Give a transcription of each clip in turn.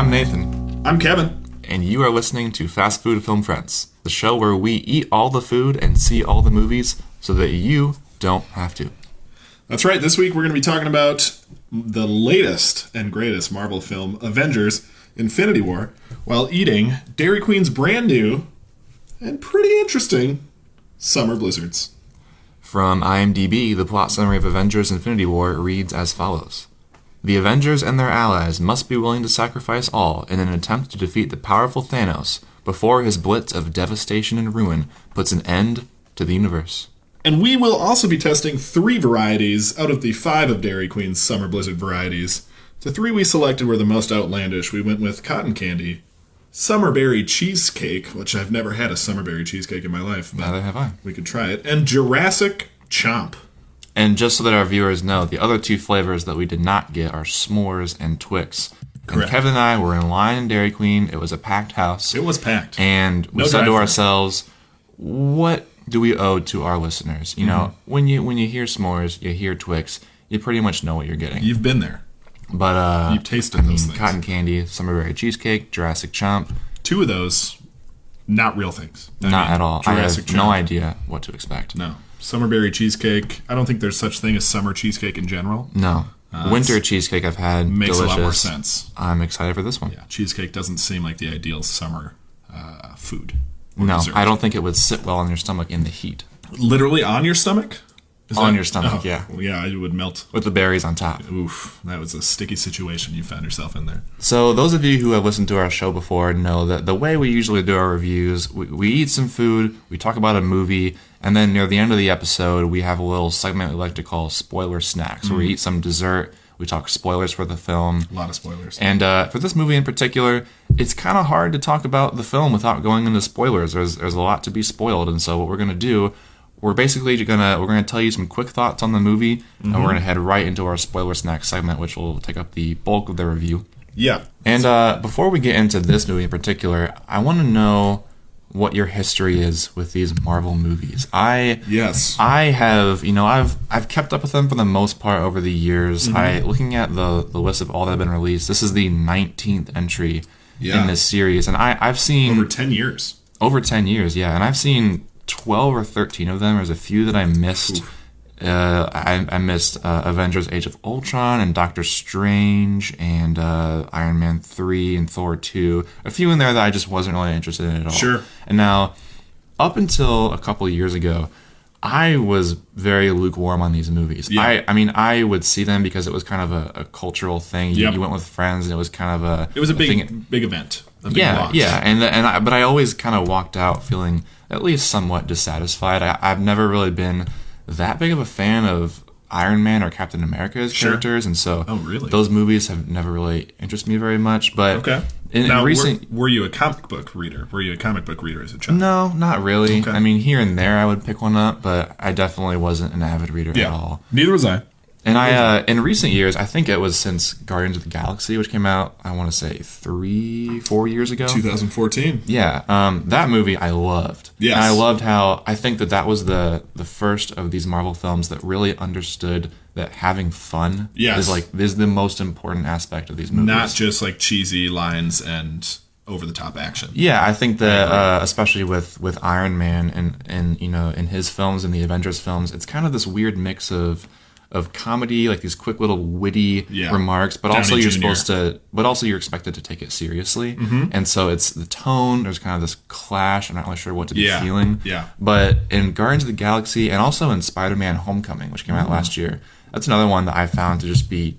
I'm Nathan. I'm Kevin. And you are listening to Fast Food Film Friends, the show where we eat all the food and see all the movies so that you don't have to. That's right. This week we're going to be talking about the latest and greatest Marvel film, Avengers: Infinity War, while eating Dairy Queen's brand new and pretty interesting summer blizzards. From IMDb, the plot summary of Avengers: Infinity War reads as follows. The Avengers and their allies must be willing to sacrifice all in an attempt to defeat the powerful Thanos before his blitz of devastation and ruin puts an end to the universe. And we will also be testing 3 varieties out of the 5 of Dairy Queen's summer blizzard varieties. The 3 we selected were the most outlandish. We went with cotton candy, summerberry cheesecake, which I've never had a summerberry cheesecake in my life. But neither have I. We could try it. And Jurassic Chomp. And just so that our viewers know, the other 2 flavors that we did not get are s'mores and Twix. Correct. And Kevin and I were in line in Dairy Queen. It was a packed house. It was packed. And we said to ourselves, what do we owe to our listeners? You know, when you hear s'mores, you hear Twix, you pretty much know what you're getting. You've been there. But you've tasted those things. Cotton candy, summerberry cheesecake, Jurassic Chomp. 2 of those, not real things. Not at all. Jurassic I have no idea what to expect. No. Summerberry cheesecake. I don't think there's such thing as summer cheesecake in general. No. Winter cheesecake I've had. Makes delicious. A lot more sense. I'm excited for this one. Yeah, cheesecake doesn't seem like the ideal summer food. No, dessert. I don't think it would sit well on your stomach in the heat. Literally on your stomach? Your stomach, yeah. Well, yeah, it would melt. With the berries on top. Oof, that was a sticky situation you found yourself in there. So those of you who have listened to our show before know that the way we usually do our reviews, we eat some food, we talk about a movie, and then near the end of the episode, we have a little segment we like to call Spoiler Snacks, where we eat some dessert, we talk spoilers for the film. A lot of spoilers. And for this movie in particular, it's kind of hard to talk about the film without going into spoilers. There's a lot to be spoiled, and so what we're going to do, we're basically gonna tell you some quick thoughts on the movie, and we're gonna head right into our spoiler snack segment, which will take up the bulk of the review. Yeah. And before we get into this movie in particular, I want to know what your history is with these Marvel movies. I have, I've kept up with them for the most part over the years. Looking at the list of all that have been released, this is the 19th entry in this series, and I've seen over 10 years. Over 10 years, yeah, and I've seen 12 or 13 of them. There's a few that I missed. I missed Avengers: Age of Ultron and Doctor Strange and Iron Man 3 and Thor 2. A few in there that I just wasn't really interested in at all. Sure. And now, up until a couple of years ago, I was very lukewarm on these movies. Yeah. I would see them because it was kind of a cultural thing. You went with friends, and it was kind of a... It was a big event. A big watch. Yeah. But I always kind of walked out feeling at least somewhat dissatisfied. I've never really been that big of a fan of Iron Man or Captain America's characters, and so those movies have never really interested me very much. But in recent, were you a comic book reader? Were you a comic book reader as a child? No, not really. Okay. I mean, here and there I would pick one up, but I definitely wasn't an avid reader at all. Neither was I. And in recent years, I think it was since Guardians of the Galaxy, which came out, I want to say 3-4 years ago. 2014. Yeah, that movie I loved. Yes. And I loved how, I think that was the first of these Marvel films that really understood that having fun is the most important aspect of these movies. Not just like cheesy lines and over-the-top action. Yeah, I think that especially with Iron Man and in his films and the Avengers films, it's kind of this weird mix of comedy, like these quick little witty remarks, but also you're expected to take it seriously. And so it's the tone, there's kind of this clash, I'm not really sure what to be feeling. Yeah. But in Guardians of the Galaxy and also in Spider-Man Homecoming, which came out last year, that's another one that I found to just be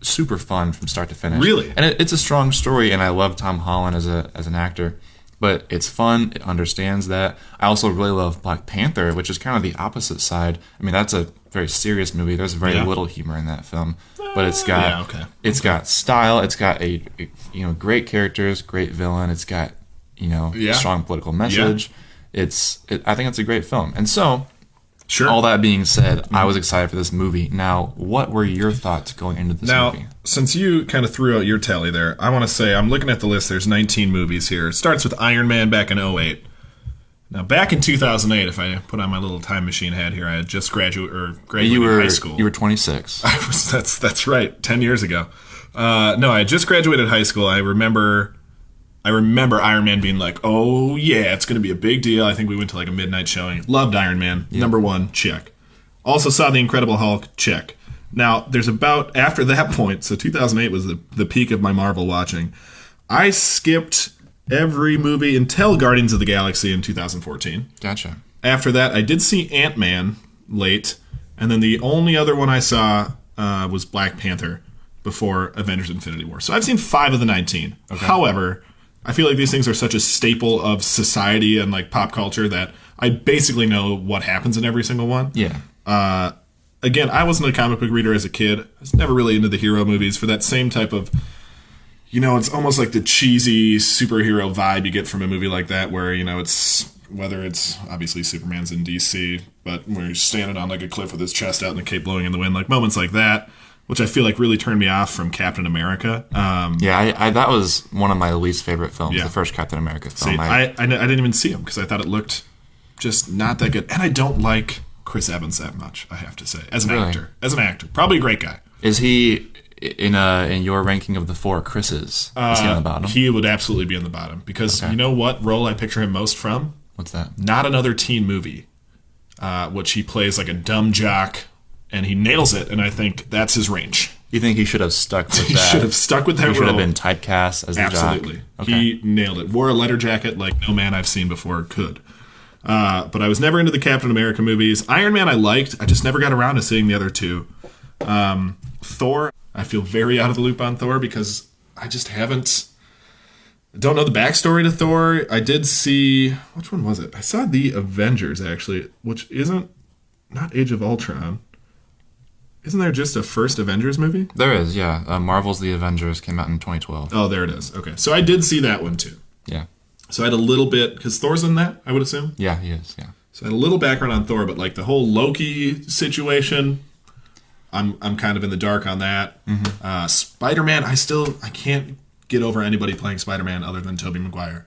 super fun from start to finish. Really? And it's a strong story, and I love Tom Holland as an actor. But it's fun. It understands that. I also really love Black Panther, which is kind of the opposite side. I mean, that's a very serious movie. There's very little humor in that film, but it's got style. It's got a great characters, great villain. It's got strong political message. I think it's a great film. And so, all that being said, I was excited for this movie. Now, what were your thoughts going into this movie? Now, since you kind of threw out your tally there, I want to say, I'm looking at the list, there's 19 movies here. It starts with Iron Man back in 2008. Now, back in 2008, if I put on my little time machine hat here, I had just graduated high school. You were 26. That's right, 10 years ago. No, I had just graduated high school. I remember Iron Man being like, oh yeah, it's going to be a big deal. I think we went to like a midnight showing. Loved Iron Man. Yeah. Number 1, check. Also saw The Incredible Hulk, check. Now, there's about, after that point, so 2008 was the peak of my Marvel watching. I skipped every movie until Guardians of the Galaxy in 2014. Gotcha. After that, I did see Ant-Man late, and then the only other one I saw was Black Panther before Avengers Infinity War. So I've seen 5 of the 19. Okay. However, I feel like these things are such a staple of society and like pop culture that I basically know what happens in every single one. Yeah. Again, I wasn't a comic book reader as a kid. I was never really into the hero movies for that same type of, it's almost like the cheesy superhero vibe you get from a movie like that where, it's, whether it's obviously Superman's in DC, but where he's standing on like a cliff with his chest out and the cape blowing in the wind, like moments like that, which I feel like really turned me off from Captain America. I that was one of my least favorite films, the first Captain America film. See, I didn't even see him because I thought it looked just not that good. And I don't like Chris Evans that much, I have to say, as an actor. As an actor. Probably a great guy. Is he in your ranking of the 4 Chris's? Is he on the bottom? He would absolutely be on the bottom because you know what role I picture him most from? What's that? Not Another Teen Movie, which he plays like a dumb jock, and he nails it, and I think that's his range. You think he should have stuck with that? He should have stuck with that role. He should have been typecast as the jock? Absolutely. Okay. He nailed it. Wore a leather jacket like no man I've seen before could. But I was never into the Captain America movies. Iron Man I liked. I just never got around to seeing the other 2. Thor, I feel very out of the loop on Thor because I just don't know the backstory to Thor. I did see, which one was it? I saw the Avengers actually, which isn't, not Age of Ultron. Isn't there just a first Avengers movie? There is, yeah. Marvel's The Avengers came out in 2012. Oh, there it is. Okay. So I did see that one too. Yeah. So I had a little bit, because Thor's in that, I would assume? Yeah, he is, yeah. So I had a little background on Thor, but like the whole Loki situation, I'm kind of in the dark on that. Mm-hmm. Spider-Man, I can't get over anybody playing Spider-Man other than Tobey Maguire.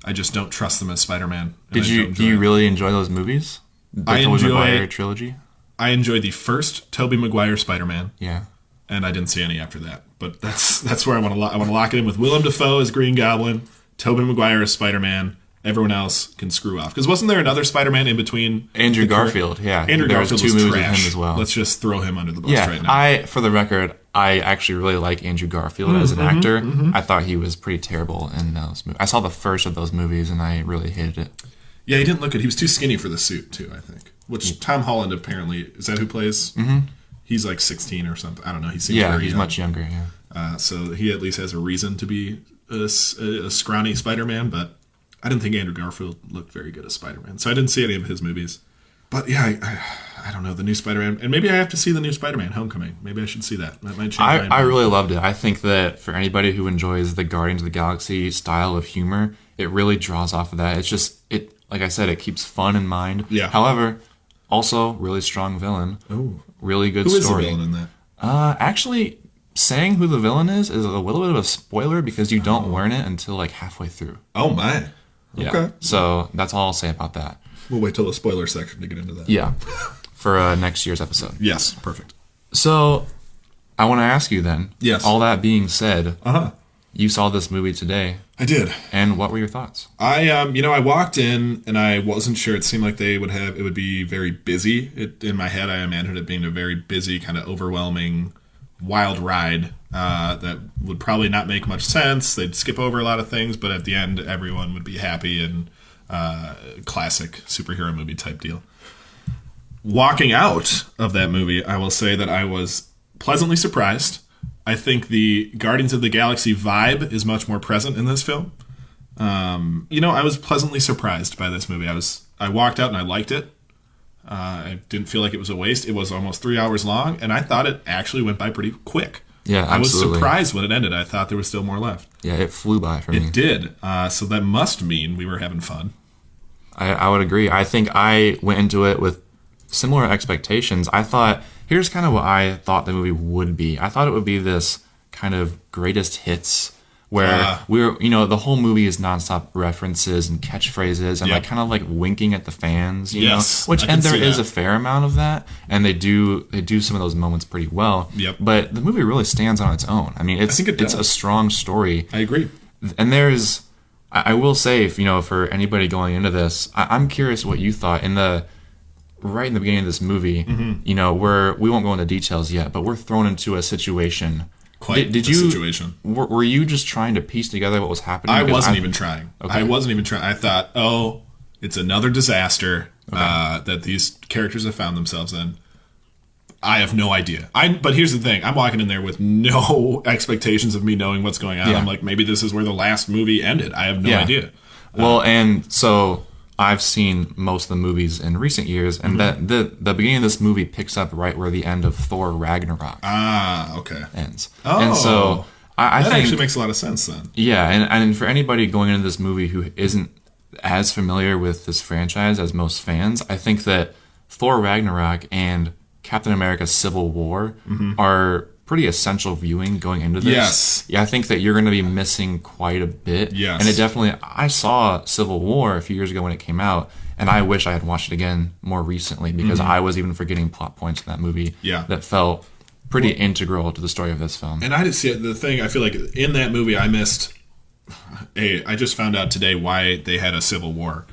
I just don't trust them as Spider-Man. Do you really enjoy those movies? The Tobey Maguire trilogy? I enjoyed the first Tobey Maguire Spider-Man. Yeah. And I didn't see any after that. But that's where I want to lock it in with Willem Dafoe as Green Goblin, Tobey Maguire as Spider-Man. Everyone else can screw off. Because wasn't there another Spider-Man in between? Andrew Garfield, yeah. Andrew Garfield was 2 movies trash. With him as well. Let's just throw him under the bus right now. For the record, I actually really like Andrew Garfield as an actor. Mm-hmm. I thought he was pretty terrible in those movies. I saw the first of those movies, and I really hated it. Yeah, he didn't look good. He was too skinny for the suit, too, I think. Which Tom Holland apparently, is that who plays? Mm-hmm. He's like 16 or something. I don't know. He seems very he's young. Much younger, so he at least has a reason to be a scrawny Spider-Man, but I didn't think Andrew Garfield looked very good as Spider-Man. So I didn't see any of his movies. But yeah, I don't know, the new Spider-Man. And maybe I have to see the new Spider-Man, Homecoming. Maybe I should see that. That might change my mind. I really loved it. I think that for anybody who enjoys the Guardians of the Galaxy style of humor, it really draws off of that. It's just, like I said, it keeps fun in mind. Yeah. However, also really strong villain. Oh. Really good story. Who is the villain in that? Actually, saying who the villain is a little bit of a spoiler because you don't learn it until like halfway through. Oh my. Yeah. Okay. So that's all I'll say about that. We'll wait till the spoiler section to get into that. Yeah. For next year's episode. Yes, perfect. So I want to ask you then. Yes. All that being said, you saw this movie today. I did. And what were your thoughts? I walked in and I wasn't sure. It seemed like it would be very busy. In my head, I imagined it being a very busy, kind of overwhelming, wild ride that would probably not make much sense. They'd skip over a lot of things, but at the end, everyone would be happy and classic superhero movie type deal. Walking out of that movie, I will say that I was pleasantly surprised. I think the Guardians of the Galaxy vibe is much more present in this film. I was pleasantly surprised by this movie. I walked out and I liked it. I didn't feel like it was a waste. It was almost 3 hours long, and I thought it actually went by pretty quick. Yeah, absolutely. I was surprised when it ended. I thought there was still more left. Yeah, it flew by for me. It did. So that must mean we were having fun. I would agree. I think I went into it with similar expectations. I thought, here's kind of what I thought the movie would be. I thought it would be this kind of greatest hits where the whole movie is nonstop references and catchphrases and like kind of like winking at the fans, you know, and there is a fair amount of that, and they do some of those moments pretty well. Yep. But the movie really stands on its own. I mean, it's a strong story. I agree. And I will say, for anybody going into this, I'm curious what you thought right in the beginning of this movie. Mm-hmm. We won't go into details yet, but we're thrown into a situation. Situation. Were you just trying to piece together what was happening? I wasn't even trying. Okay. I wasn't even trying. I thought, it's another disaster that these characters have found themselves in. I have no idea. But here's the thing. I'm walking in there with no expectations of me knowing what's going on. Yeah. I'm like, maybe this is where the last movie ended. I have no idea. Well, and so I've seen most of the movies in recent years, and that the beginning of this movie picks up right where the end of Thor Ragnarok ends. Oh, and so I think actually makes a lot of sense then. Yeah, and for anybody going into this movie who isn't as familiar with this franchise as most fans, I think that Thor Ragnarok and Captain America Civil War are pretty essential viewing going into this. Yes. Yeah, I think that you're going to be missing quite a bit. Yes. And it definitely, I saw Civil War a few years ago when it came out, and I wish I had watched it again more recently because I was even forgetting plot points in that movie that felt pretty integral to the story of this film. And I just see the thing, I feel like in that movie I missed, I just found out today why they had a Civil War.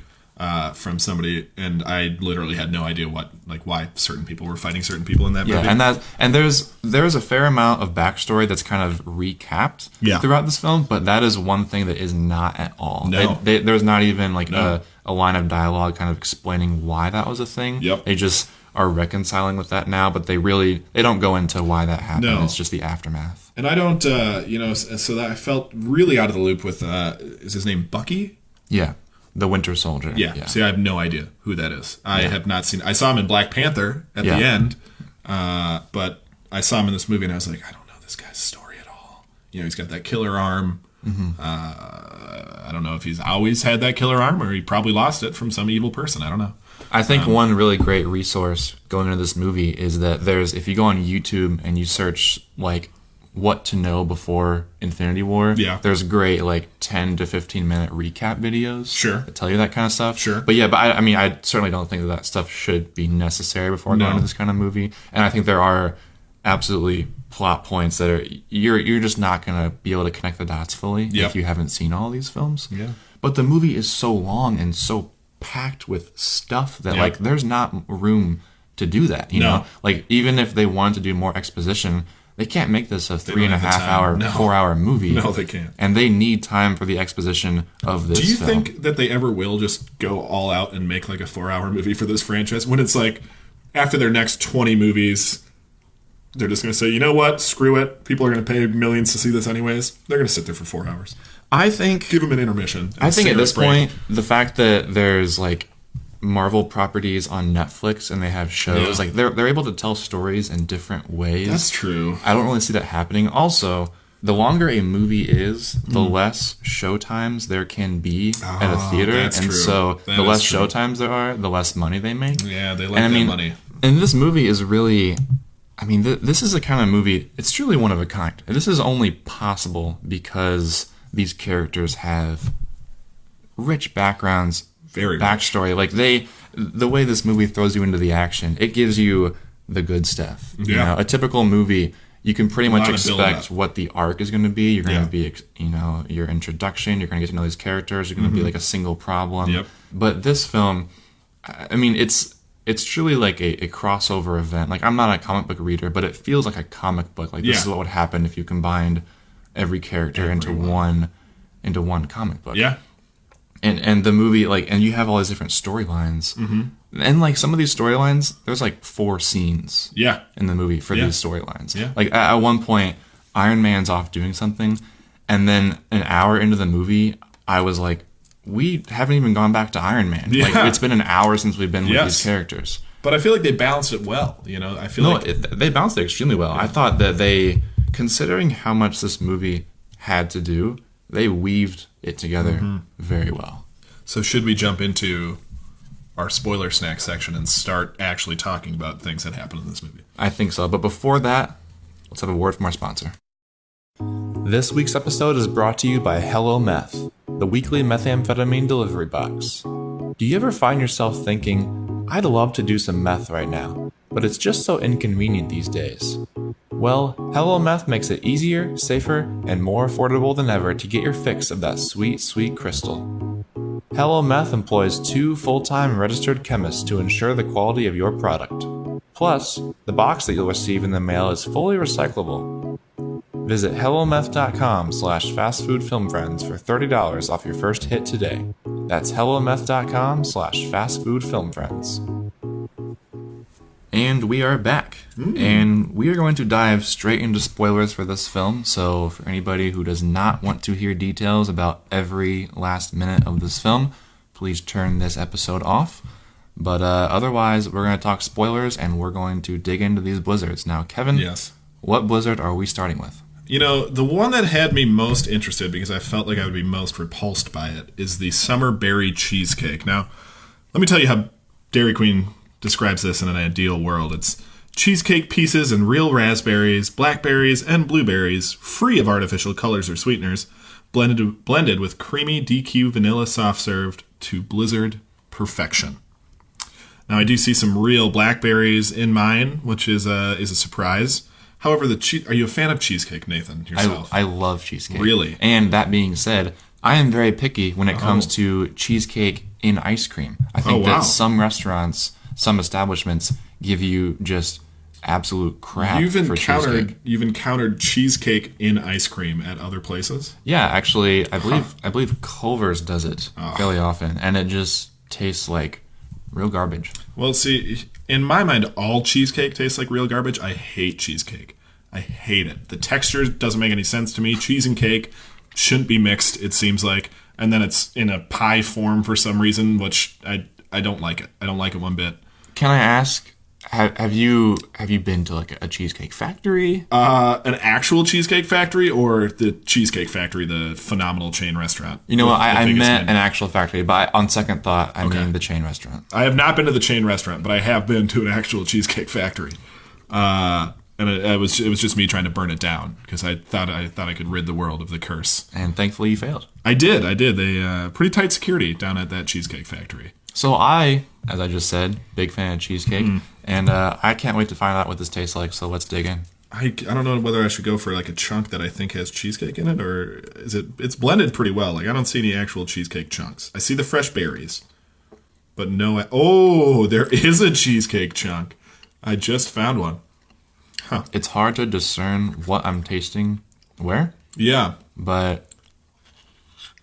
From somebody, and I literally had no idea why certain people were fighting certain people in that movie. Yeah, and there's a fair amount of backstory that's kind of recapped throughout this film, but that is one thing that is not at all. No. There's not even a line of dialogue kind of explaining why that was a thing. Yep. They just are reconciling with that now, but they don't go into why that happened. No. It's just the aftermath. And I don't, so that I felt really out of the loop with, is his name Bucky? Yeah. The Winter Soldier. Yeah. See, I have no idea who that is. I have not seen. I saw him in Black Panther at the end, but I saw him in this movie, and I was like, I don't know this guy's story at all. He's got that killer arm. I don't know if he's always had that killer arm, or he probably lost it from some evil person. I don't know. I think one really great resource going into this movie is that if you go on YouTube and you search what to know before Infinity War. Yeah. There's great 10 to 15 minute recap videos. Sure. That tell you that kind of stuff. Sure. But I certainly don't think that stuff should be necessary before going into this kind of movie. And I think there are absolutely plot points that are you're just not going to be able to connect the dots fully if you haven't seen all these films. Yeah. But the movie is so long and so packed with stuff that there's not room to do that. You know? Even if they wanted to do more exposition, they can't make this a 3.5 hour, 4 hour movie. No, they can't. And they need time for the exposition of this film. Do you think that they ever will just go all out and make a 4 hour movie for this franchise? When it's after their next 20 movies, they're just going to say, you know what? Screw it. People are going to pay millions to see this anyways. They're going to sit there for 4 hours. I think... Give them an intermission. I think at this point, the fact that there's Marvel properties on Netflix and they have shows they're able to tell stories in different ways. That's true. I don't really see that happening. Also, the longer a movie is, the less showtimes there can be at a theater, and true. So that the less true. showtimes there are, the less money they make. Yeah, they like that money. And this movie is really, this is a kind of movie. It's truly one of a kind. And this is only possible because these characters have rich backgrounds. Very backstory. The way this movie throws you into the action, it gives you the good stuff. Yeah. A typical movie, you can pretty much expect what the arc is going to be. You're going to be, your introduction. You're going to get to know these characters. You're going to be a single problem. Yep. But this film, it's truly a crossover event. I'm not a comic book reader, but it feels like a comic book. This is what would happen if you combined every character into one comic book. Yeah. And the movie, and you have all these different storylines. Mm-hmm. And, some of these storylines, there's, 4 scenes in the movie for these storylines. Yeah. At one point, Iron Man's off doing something, and then an hour into the movie, I was like, we haven't even gone back to Iron Man. Yeah. It's been an hour since we've been with these characters. But I feel like they balanced it well. I feel they balanced it extremely well. I thought that they, considering how much this movie had to do, they weaved it together very well. So should we jump into our spoiler snack section and start actually talking about things that happen in this movie? I think so. But before that, let's have a word from our sponsor. This week's episode is brought to you by Hello Meth, the weekly methamphetamine delivery box. Do you ever find yourself thinking, I'd love to do some meth right now, but it's just so inconvenient these days? Well, Hello Meth makes it easier, safer, and more affordable than ever to get your fix of that sweet, sweet crystal. Hello Meth employs 2 full-time registered chemists to ensure the quality of your product. Plus, the box that you'll receive in the mail is fully recyclable. Visit hellometh.com/fastfoodfilmfriends for $30 off your first hit today. That's hellometh.com/fastfoodfilmfriends. And we are back. And we are going to dive straight into spoilers for this film. So for anybody who does not want to hear details about every last minute of this film, please turn this episode off. But otherwise, we're going to talk spoilers and we're going to dig into these blizzards. Now, Kevin, Yes. What blizzard are we starting with? You know, the one that had me most interested, because I felt like I would be most repulsed by it, is the summer berry cheesecake. Now, let me tell you how Dairy Queen describes this in an ideal world. It's cheesecake pieces and real raspberries, blackberries, and blueberries, free of artificial colors or sweeteners, blended with creamy DQ vanilla soft served to blizzard perfection. Now, I do see some real blackberries in mine, which is a surprise. However, are you a fan of cheesecake, Nathan, yourself? I love cheesecake. Really? And that being said, I am very picky when it comes to cheesecake in ice cream. I think that some restaurants, some establishments give you just absolute crap for cheesecake. You've encountered cheesecake in ice cream at other places? Yeah, actually, I believe Culver's does it fairly often, and it just tastes like real garbage. Well, see, in my mind, all cheesecake tastes like real garbage. I hate cheesecake. I hate it. The texture doesn't make any sense to me. Cheese and cake shouldn't be mixed, it seems like. And then it's in a pie form for some reason, which I don't like it. I don't like it one bit. Can I ask, have you been to like a cheesecake factory? An actual cheesecake factory or the Cheesecake Factory, the phenomenal chain restaurant? You know what? I meant an actual factory, but on second thought, I mean the chain restaurant. I have not been to the chain restaurant, but I have been to an actual cheesecake factory. And it was just me trying to burn it down because I thought I could rid the world of the curse. And thankfully, you failed. I did. They pretty tight security down at that cheesecake factory. So as I just said, big fan of cheesecake, and I can't wait to find out what this tastes like. So let's dig in. I don't know whether I should go for like a chunk that I think has cheesecake in it, or it's blended pretty well. Like I don't see any actual cheesecake chunks. I see the fresh berries, but no. Oh, there is a cheesecake chunk. I just found one. Huh. It's hard to discern what I'm tasting where. Yeah, but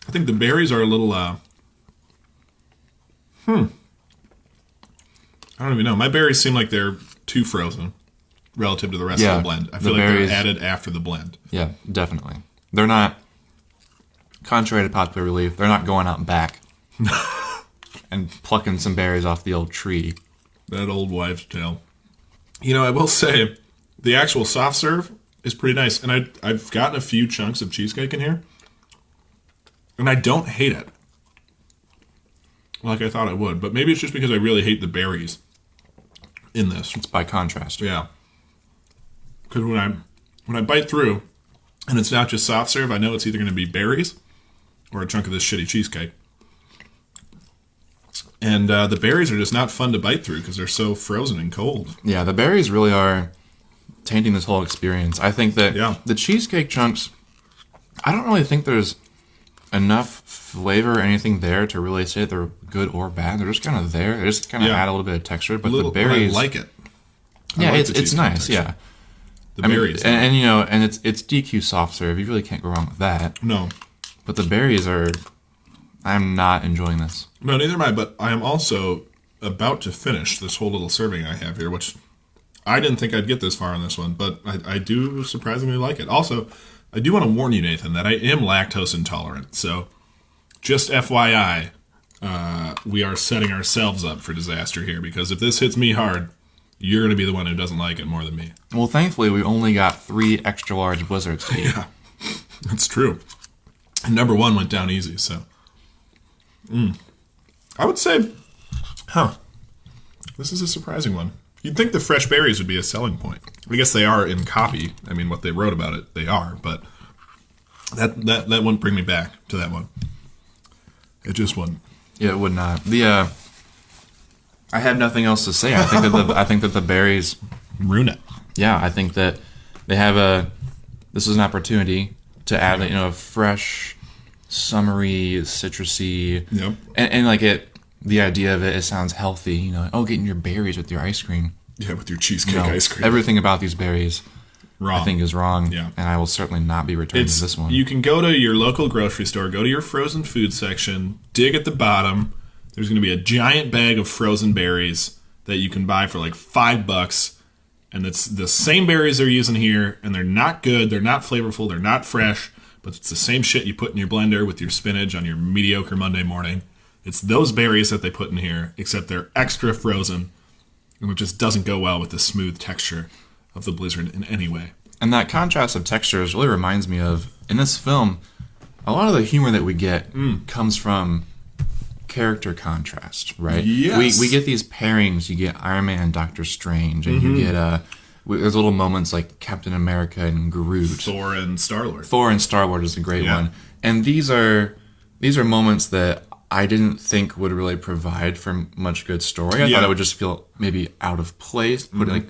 I think the berries are a little. I don't even know. My berries seem like they're too frozen relative to the rest of the blend. I feel like they're added after the blend. Yeah, definitely. They're not, contrary to popular belief, they're not going out back and plucking some berries off the old tree. That old wives' tale. You know, I will say, the actual soft serve is pretty nice. And I've gotten a few chunks of cheesecake in here. And I don't hate it. Like I thought I would. But maybe it's just because I really hate the berries in this. It's by contrast. Yeah. Because when I bite through, and it's not just soft serve, I know it's either going to be berries or a chunk of this shitty cheesecake. And the berries are just not fun to bite through because they're so frozen and cold. Yeah, the berries really are tainting this whole experience. I think that the cheesecake chunks, I don't really think there's enough flavor or anything there to really say they're good or bad. They're just kind of there. They just kind of add a little bit of texture. But the berries, I like it. Yeah, it's nice. Texture. Yeah, the berries, and you know, and it's DQ soft serve. You really can't go wrong with that. No, but the berries are. I'm not enjoying this. No, neither am I. But I am also about to finish this whole little serving I have here, which I didn't think I'd get this far on this one, but I do surprisingly like it. Also, I do want to warn you, Nathan, that I am lactose intolerant. So, just FYI, we are setting ourselves up for disaster here because if this hits me hard, you're going to be the one who doesn't like it more than me. Well, thankfully, we only got 3 extra large blizzards to eat. Yeah, that's true. And number 1 went down easy, so. I would say, this is a surprising one. You'd think the fresh berries would be a selling point. I guess they are in copy. I mean, what they wrote about it, they are, but That wouldn't bring me back to that one. It just wouldn't. Yeah, it would not. I have nothing else to say. I think that the berries Ruin it. Yeah, I think that they have this is an opportunity to add, a fresh, summery, citrusy, Yep. and like the idea of it sounds healthy. Getting your berries with your ice cream. Yeah, with your cheesecake ice cream. Everything about these berries, Wrong. I think, is wrong. Yeah. And I will certainly not be returning to this one. You can go to your local grocery store, go to your frozen food section, dig at the bottom. There's going to be a giant bag of frozen berries that you can buy for like $5. And it's the same berries they're using here, and they're not good, they're not flavorful, they're not fresh, but it's the same shit you put in your blender with your spinach on your mediocre Monday morning. It's those berries that they put in here, except they're extra frozen, and it just doesn't go well with the smooth texture of the Blizzard in any way. And that contrast of textures really reminds me of, in this film, a lot of the humor that we get comes from character contrast, right? Yes. We get these pairings. You get Iron Man and Doctor Strange, and you get there's little moments like Captain America and Groot. Thor and Star-Lord. Thor and Star-Lord is a great one. And these are moments that I didn't think would really provide for much good story. I thought it would just feel maybe out of place,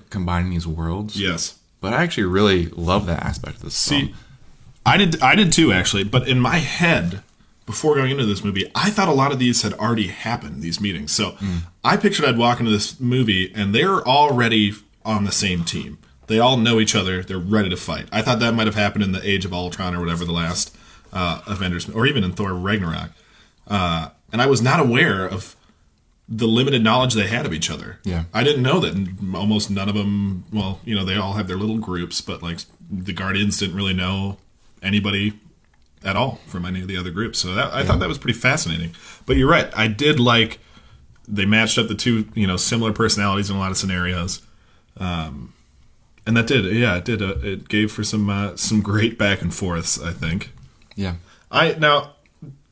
combining these worlds. Yes. But I actually really love that aspect of this film. I did too, actually. But in my head, before going into this movie, I thought a lot of these had already happened, these meetings. So I pictured I'd walk into this movie, and they're already on the same team. They all know each other. They're ready to fight. I thought that might have happened in the Age of Ultron or whatever, the last Avengers, or even in Thor Ragnarok. And I was not aware of the limited knowledge they had of each other. Yeah. I didn't know that almost none of them, well, they all have their little groups, but like the Guardians didn't really know anybody at all from any of the other groups. So I thought that was pretty fascinating. But you're right. I did like they matched up the two, similar personalities in a lot of scenarios. And that did, it did. It gave for some great back and forths, I think. Yeah. Now,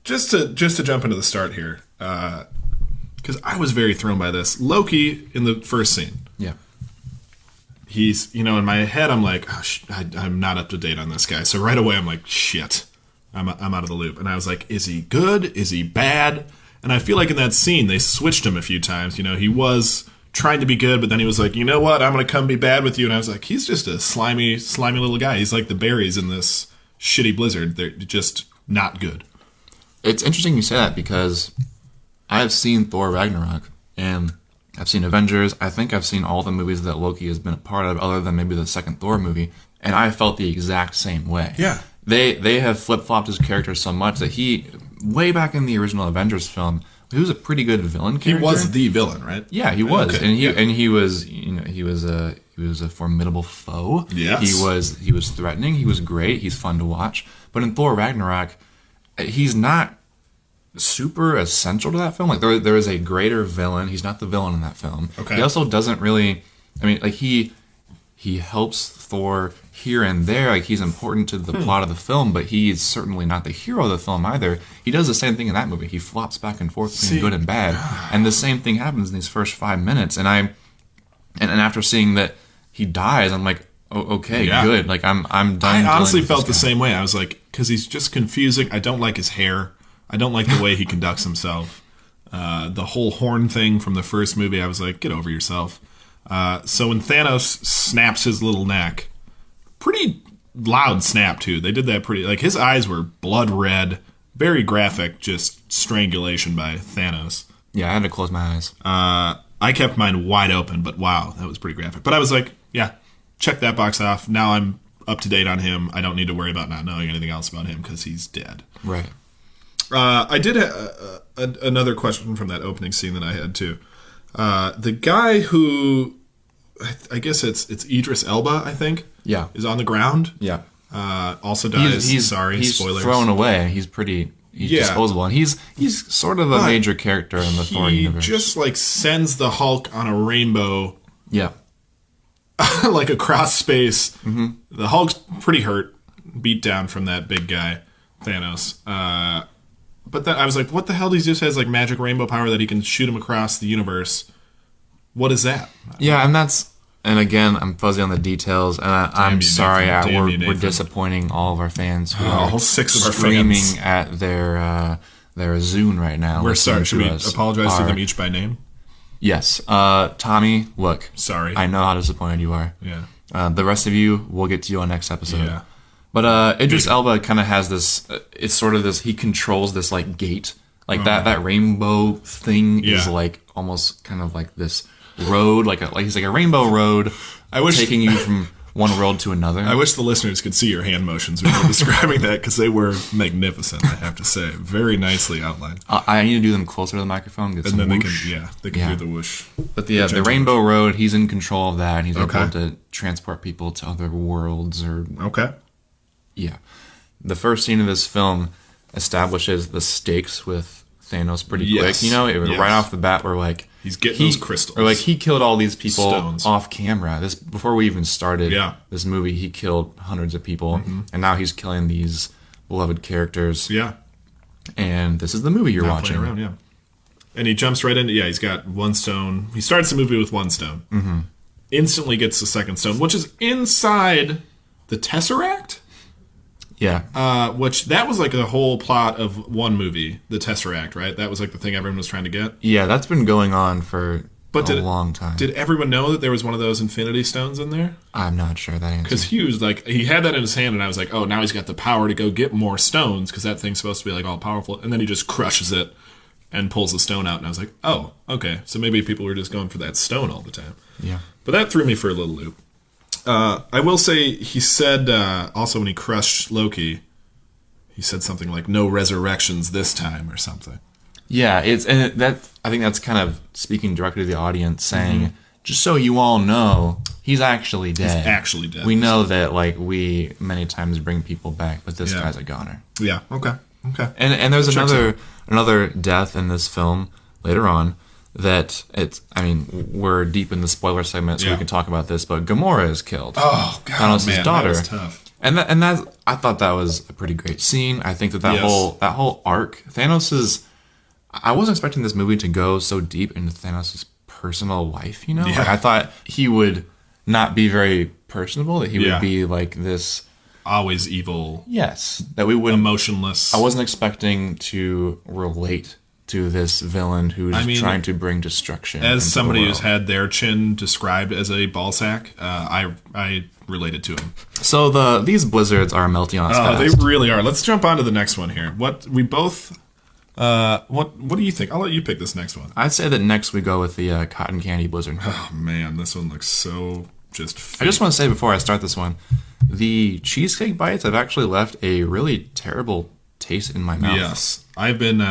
just to jump into the start here, because I was very thrown by this. Loki in the first scene. Yeah. He's, in my head, I'm like, I'm not up to date on this guy. So right away, I'm like, shit, I'm out of the loop. And I was like, is he good? Is he bad? And I feel like in that scene, they switched him a few times. He was trying to be good, but then he was like, you know what? I'm going to come be bad with you. And I was like, he's just a slimy little guy. He's like the berries in this shitty Blizzard. They're just not good. It's interesting you say that because I've seen Thor Ragnarok and I've seen Avengers. I think I've seen all the movies that Loki has been a part of, other than maybe the second Thor movie, and I felt the exact same way. Yeah. They have flip-flopped his character so much that he, way back in the original Avengers film, he was a pretty good villain character. He was the villain, right? Yeah, he was, okay. and he was he was a formidable foe. Yes. He was threatening. He was great. He's fun to watch. But in Thor Ragnarok, he's not super essential to that film. Like there is a greater villain. He's not the villain in that film. Okay. He also doesn't really. I mean, like he helps Thor here and there. Like he's important to the plot of the film, but he's certainly not the hero of the film either. He does the same thing in that movie. He flops back and forth between good and bad, and the same thing happens in these first 5 minutes. And after seeing that he dies, I'm like, oh, okay, good. Like I'm done. I honestly felt the same way. I was like, because he's just confusing. I don't like his hair. I don't like the way he conducts himself. The whole horn thing from the first movie, I was like, get over yourself. So when Thanos snaps his little neck, pretty loud snap too. They did that pretty, like his eyes were blood red, very graphic, just strangulation by Thanos. Yeah, I had to close my eyes. I kept mine wide open, but wow, that was pretty graphic. But I was like, yeah, check that box off. Now I'm up to date on him. I don't need to worry about not knowing anything else about him because he's dead. Right. I did another question from that opening scene that I had too. The guy who, I guess it's Idris Elba, I think. Yeah. Is on the ground. Yeah. Also dies. He's spoilers. Thrown away. He's disposable, and he's sort of a major character in the Thor universe. He just like sends the Hulk on a rainbow. Yeah. Like across space. Mm-hmm. The Hulk's pretty hurt, beat down from that big guy, Thanos. But then I was like, what the hell? He just has like magic rainbow power that he can shoot him across the universe. What is that? Yeah, and that's And again, I'm fuzzy on the details, and I'm sorry. We're Nathan. disappointing all of our fans who all are 6 of our screaming fans. at their Zune right now. We're sorry. Should we us. apologize to them each by name? Yes. Tommy, look. Sorry. I know how disappointed you are. Yeah. The rest of you, we'll get to you on next episode. Yeah. But Idris Elba kind of has this. It's sort of this. He controls this like gate, like that rainbow thing is like almost kind of like this road, like he's like a rainbow road. Taking you from one world to another. I wish the listeners could see your hand motions when you were describing that, because they were magnificent, I have to say. Very nicely outlined. I need to do them closer to the microphone. Get some whoosh. They can do the whoosh. But the rainbow road, he's in control of that, and he's able to transport people to other worlds. Yeah. The first scene of this film establishes the stakes with Thanos pretty quick. You know, right off the bat, we're like, he's getting those crystals. Or like he killed all these people off camera. This before we even started this movie, he killed hundreds of people, and now he's killing these beloved characters. Yeah. And this is the movie you're watching. Around, and he jumps right into he's got 1 stone. He starts the movie with 1 stone. Mm-hmm. Instantly gets the 2nd stone, which is inside the Tesseract. Yeah. Which that was like the whole plot of one movie, the Tesseract, right? That was like the thing everyone was trying to get. Yeah, that's been going on for a long time. Did everyone know that there was one of those Infinity Stones in there? I'm not sure that answer. Because he had that in his hand, and I was like, oh, now he's got the power to go get more stones, because that thing's supposed to be like all powerful. And then he just crushes it and pulls the stone out, and I was like, oh, okay. So maybe people were just going for that stone all the time. Yeah. But that threw me for a little loop. I will say, he said also when he crushed Loki, he said something like "no resurrections this time" or something. Yeah, I think that's kind of speaking directly to the audience, saying, just so you all know, he's actually dead. He's actually dead. We know that like we many times bring people back, but this guy's a goner. Yeah. Okay. And there's another death in this film later on. We're deep in the spoiler segment, so we can talk about this. But Gamora is killed. Oh God, Thanos' daughter. That was tough. And that I thought that was a pretty great scene. I think that whole arc, I wasn't expecting this movie to go so deep into Thanos' personal life. You know, like, I thought he would not be very personable. That he would be like this always evil. Yes, that we would emotionless. I wasn't expecting to relate to this villain who's trying to bring destruction. As somebody who's had their chin described as a ball sack, I related to him. So these blizzards are melting on us fast. They really are. Let's jump on to the next one here. What do you think? I'll let you pick this next one. I'd say that next we go with the cotton candy blizzard. Oh man, this one looks so just fake. I just want to say before I start this one, the cheesecake bites have actually left a really terrible taste in my mouth. Yes. I've been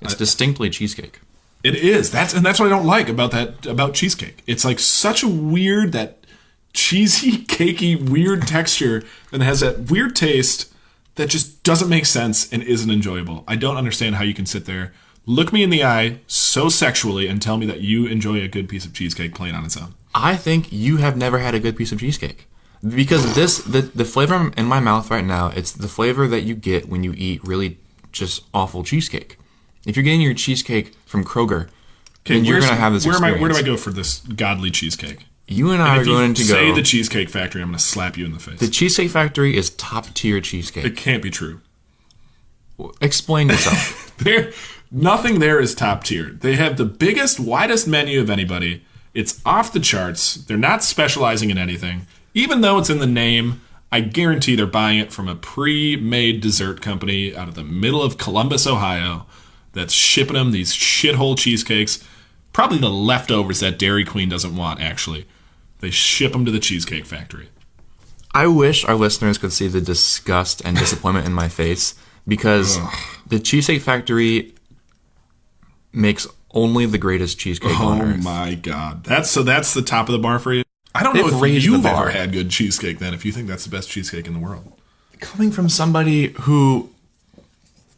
it's distinctly cheesecake. It is. That's what I don't like about cheesecake. It's like such a weird, that cheesy, cakey, weird texture, and has that weird taste that just doesn't make sense and isn't enjoyable. I don't understand how you can sit there, look me in the eye so sexually, and tell me that you enjoy a good piece of cheesecake plain on its own. I think you have never had a good piece of cheesecake. Because the flavor in my mouth right now, it's the flavor that you get when you eat really just awful cheesecake. If you're getting your cheesecake from Kroger, then you're going to have this experience. Where do I go for this godly cheesecake? You and I are going to go... say the Cheesecake Factory, I'm going to slap you in the face. The Cheesecake Factory is top-tier cheesecake. It can't be true. Explain yourself. Nothing there is top tier. They have the biggest, widest menu of anybody. It's off the charts. They're not specializing in anything. Even though it's in the name, I guarantee they're buying it from a pre-made dessert company out of the middle of Columbus, Ohio, that's shipping them these shithole cheesecakes. Probably the leftovers that Dairy Queen doesn't want, actually. They ship them to the Cheesecake Factory. I wish our listeners could see the disgust and disappointment in my face, because the Cheesecake Factory makes only the greatest cheesecake on earth. Oh my God. That's the top of the bar for you? I don't know if you've ever had good cheesecake then, if you think that's the best cheesecake in the world. Coming from somebody who...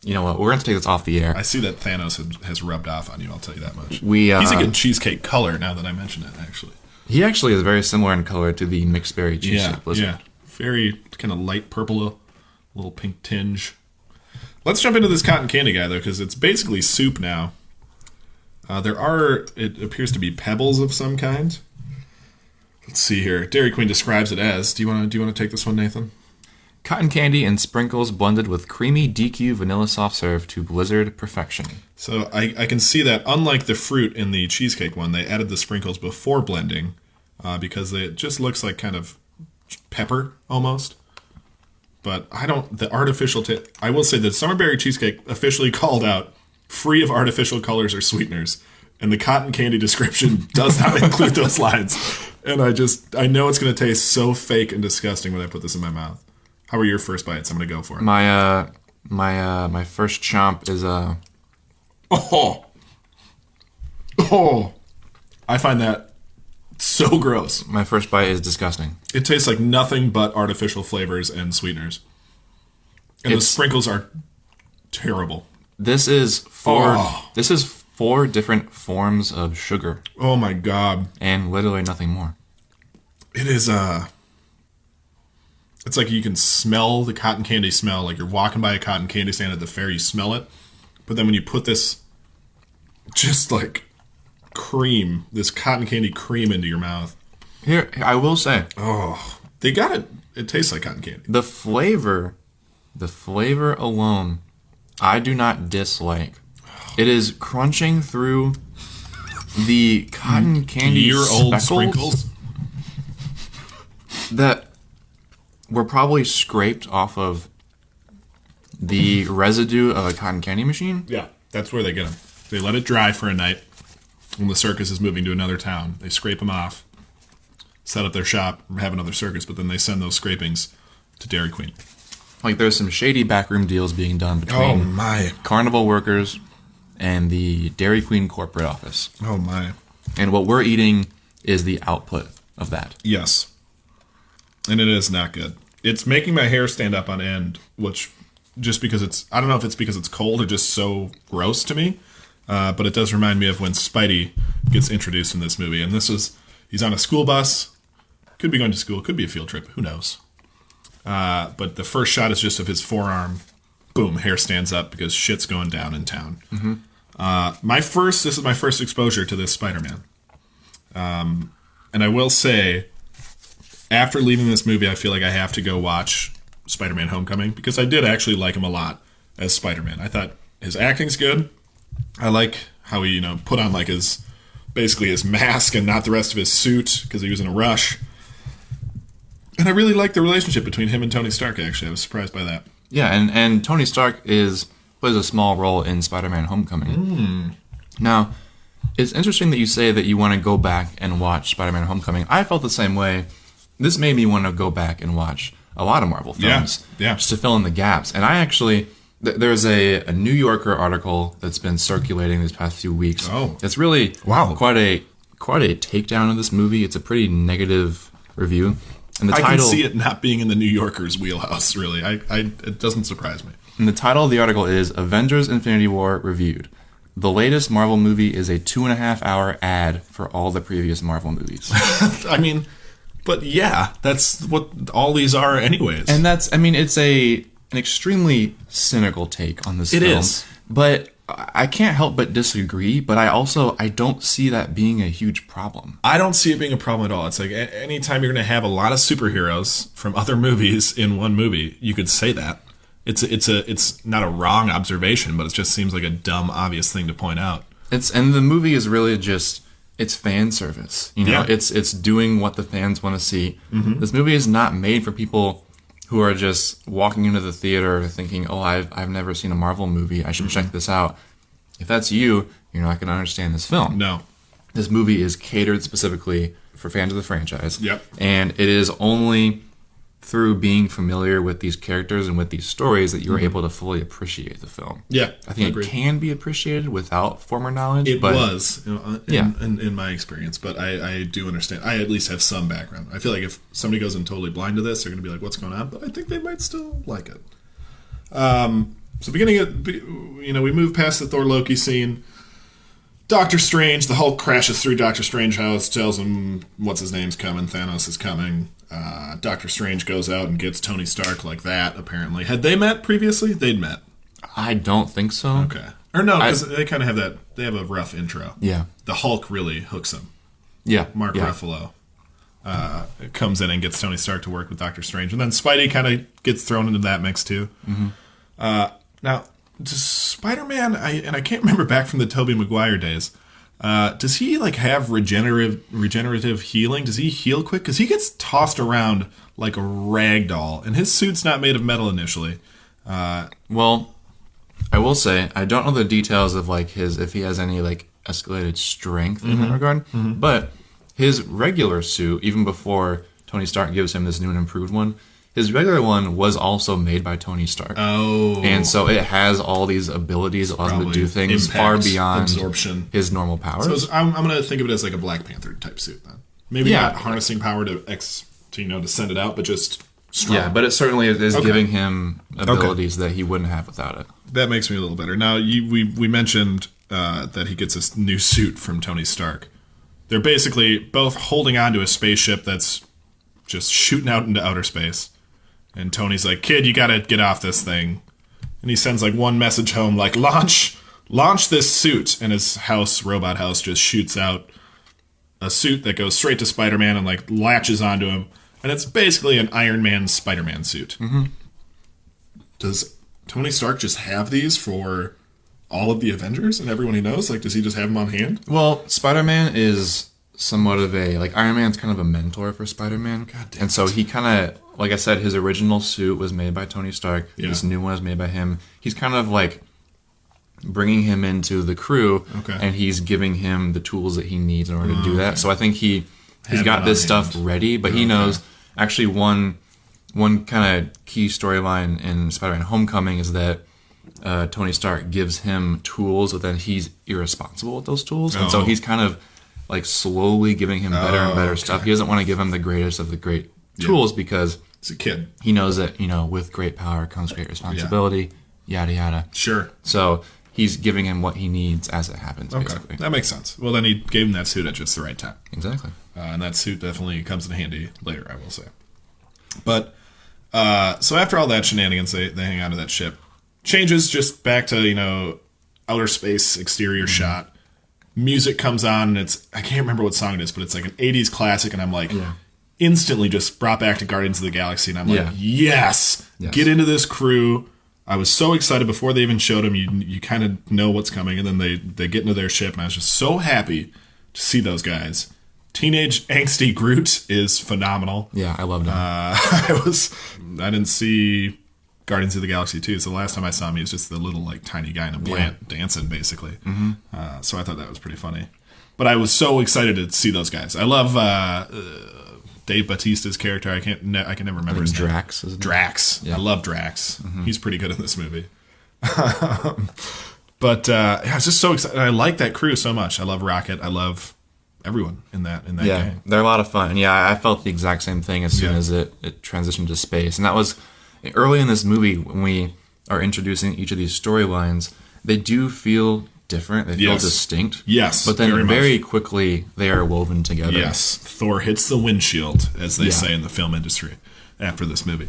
You know what? We're going to take this off the air. I see that Thanos has rubbed off on you, I'll tell you that much. He's a good cheesecake color now that I mention it, actually. He actually is very similar in color to the mixed berry cheesecake blizzard. Yeah, very kind of light purple, little pink tinge. Let's jump into this cotton candy guy, though, because it's basically soup now. It appears to be pebbles of some kind. Let's see here. Dairy Queen describes it as. Do you want to take this one, Nathan? Cotton candy and sprinkles blended with creamy DQ vanilla soft serve to blizzard perfection. So I can see that, unlike the fruit in the cheesecake one, they added the sprinkles before blending because it just looks like kind of pepper almost. But the artificial I will say that Summerberry cheesecake officially called out free of artificial colors or sweeteners. And the cotton candy description does not include those lines. And I know it's going to taste so fake and disgusting when I put this in my mouth. How are your first bites? I'm going to go for it. My first chomp is I find that so gross. My first bite is disgusting. It tastes like nothing but artificial flavors and sweeteners. And the sprinkles are terrible. This is four different forms of sugar. Oh my god. And literally nothing more. It is it's like you can smell the cotton candy smell, like you're walking by a cotton candy stand at the fair, you smell it. But then when you put this just like cream, this cotton candy cream into your mouth. Here, I will say. Oh, they got it. It tastes like cotton candy. The flavor alone, I do not dislike. It is crunching through the cotton candy year-old sprinkles that were probably scraped off of the residue of a cotton candy machine. Yeah, that's where they get them. They let it dry for a night. When the circus is moving to another town, they scrape them off, set up their shop, have another circus, but then they send those scrapings to Dairy Queen. Like there's some shady backroom deals being done between carnival workers and the Dairy Queen corporate office. Oh my. And what we're eating is the output of that. Yes. And it is not good. It's making my hair stand up on end, which just because I don't know if it's because it's cold or just so gross to me, but it does remind me of when Spidey gets introduced in this movie. And he's on a school bus, could be going to school, could be a field trip, who knows. But the first shot is just of his forearm. Boom, hair stands up because shit's going down in town. Mm-hmm. This is my first exposure to this Spider-Man. And I will say, after leaving this movie, I feel like I have to go watch Spider-Man Homecoming because I did actually like him a lot as Spider-Man. I thought his acting's good. I like how he, put on like his mask and not the rest of his suit because he was in a rush. And I really like the relationship between him and Tony Stark, actually. I was surprised by that. Yeah, and Tony Stark plays a small role in Spider-Man Homecoming. Now, it's interesting that you say that you want to go back and watch Spider-Man Homecoming. I felt the same way. This made me want to go back and watch a lot of Marvel films just to fill in the gaps. And I actually, there's a New Yorker article that's been circulating these past few weeks. Oh. It's really quite a takedown of this movie. It's a pretty negative review. And the title, I can see it not being in the New Yorker's wheelhouse, really. It doesn't surprise me. And the title of the article is Avengers Infinity War Reviewed. The latest Marvel movie is a 2.5-hour ad for all the previous Marvel movies. I mean, but yeah, that's what all these are anyways. And it's an extremely cynical take on this film. It is. But I can't help but disagree, but I don't see that being a huge problem. I don't see it being a problem at all. It's like anytime you're going to have a lot of superheroes from other movies in one movie, you could say that. It's not a wrong observation, but it just seems like a dumb, obvious thing to point out. And the movie is really just, it's fan service. It's doing what the fans want to see. Mm-hmm. This movie is not made for people who are just walking into the theater thinking, oh, I've never seen a Marvel movie, I should check this out. If that's you're not going to understand this film. No. This movie is catered specifically for fans of the franchise. Yep. And it is only through being familiar with these characters and with these stories that you're able to fully appreciate the film. Yeah. I think it can be appreciated without former knowledge. It was, in my experience, but I do understand. I at least have some background. I feel like if somebody goes in totally blind to this, they're going to be like, what's going on? But I think they might still like it. So we move past the Thor Loki scene. Doctor Strange, the Hulk crashes through Doctor Strange's house, tells him what's his name's coming, Thanos is coming. Doctor Strange goes out and gets Tony Stark like that, apparently. Had they met previously? They'd met. I don't think so. Okay. Or no, because they kind of have that, they have a rough intro. Yeah. The Hulk really hooks him. Yeah. Mark Ruffalo. comes in and gets Tony Stark to work with Doctor Strange. And then Spidey kind of gets thrown into that mix too. Now, does Spider-Man, I can't remember back from the Tobey Maguire days, does he like have regenerative healing? Does he heal quick? Because he gets tossed around like a rag doll, and his suit's not made of metal initially. Well, I will say I don't know the details of like if he has any like escalated strength in that regard, but his regular suit, even before Tony Stark gives him this new and improved one, his regular one was also made by Tony Stark. Oh. And so it has all these abilities, allows him to do things far beyond absorption. His normal powers. So I'm going to think of it as like a Black Panther type suit then. Maybe not harnessing power to send it out, but just strong. Yeah, but it certainly is giving him abilities that he wouldn't have without it. That makes me a little better. Now, we mentioned that he gets this new suit from Tony Stark. They're basically both holding on to a spaceship that's just shooting out into outer space. And Tony's like, kid, you gotta get off this thing. And he sends like one message home, like, launch this suit. And his robot house, just shoots out a suit that goes straight to Spider-Man and like latches onto him. And it's basically an Iron Man Spider-Man suit. Does Tony Stark just have these for all of the Avengers and everyone he knows? Like, does he just have them on hand? Well, Spider-Man is somewhat of Iron Man's kind of a mentor for Spider-Man. And so he kind of, like I said, his original suit was made by Tony Stark. Yeah. This new one is made by him. He's kind of like bringing him into the crew, and he's giving him the tools that he needs in order to do that. So I think he's got this stuff ready, but he knows actually one kind of key storyline in Spider-Man Homecoming is that Tony Stark gives him tools, but then he's irresponsible with those tools. And so he's kind of like slowly giving him better and better stuff. He doesn't want to give him the greatest of the great tools because he's a kid. He knows that, with great power comes great responsibility, yada, yada. Sure. So he's giving him what he needs as it happens, basically. That makes sense. Well, then he gave him that suit at just the right time. Exactly. And that suit definitely comes in handy later, I will say. But, so after all that shenanigans, they hang on to that ship. Changes just back to, outer space exterior shot. Music comes on, and I can't remember what song it is, but it's like an 80s classic, and I'm like, instantly just brought back to Guardians of the Galaxy, and I'm like, yes, get into this crew. I was so excited before they even showed him. You kind of know what's coming, and then they get into their ship, and I was just so happy to see those guys. Teenage angsty Groot is phenomenal. Yeah, I loved him. I didn't see Guardians of the Galaxy 2, so the last time I saw him, he was just the little like tiny guy in a plant dancing, basically. So I thought that was pretty funny. But I was so excited to see those guys. I love Dave Bautista's character. I can never remember his name. Drax. Drax. Yeah. I love Drax. He's pretty good in this movie. But I was just so excited. I like that crew so much. I love Rocket. I love everyone in that game. They're a lot of fun. Yeah, I felt the exact same thing as soon as it transitioned to space. And that was early in this movie when we are introducing each of these storylines. They do feel different. They feel distinct. Yes, but then very quickly they are woven together. Yes, Thor hits the windshield, as they say in the film industry after this movie.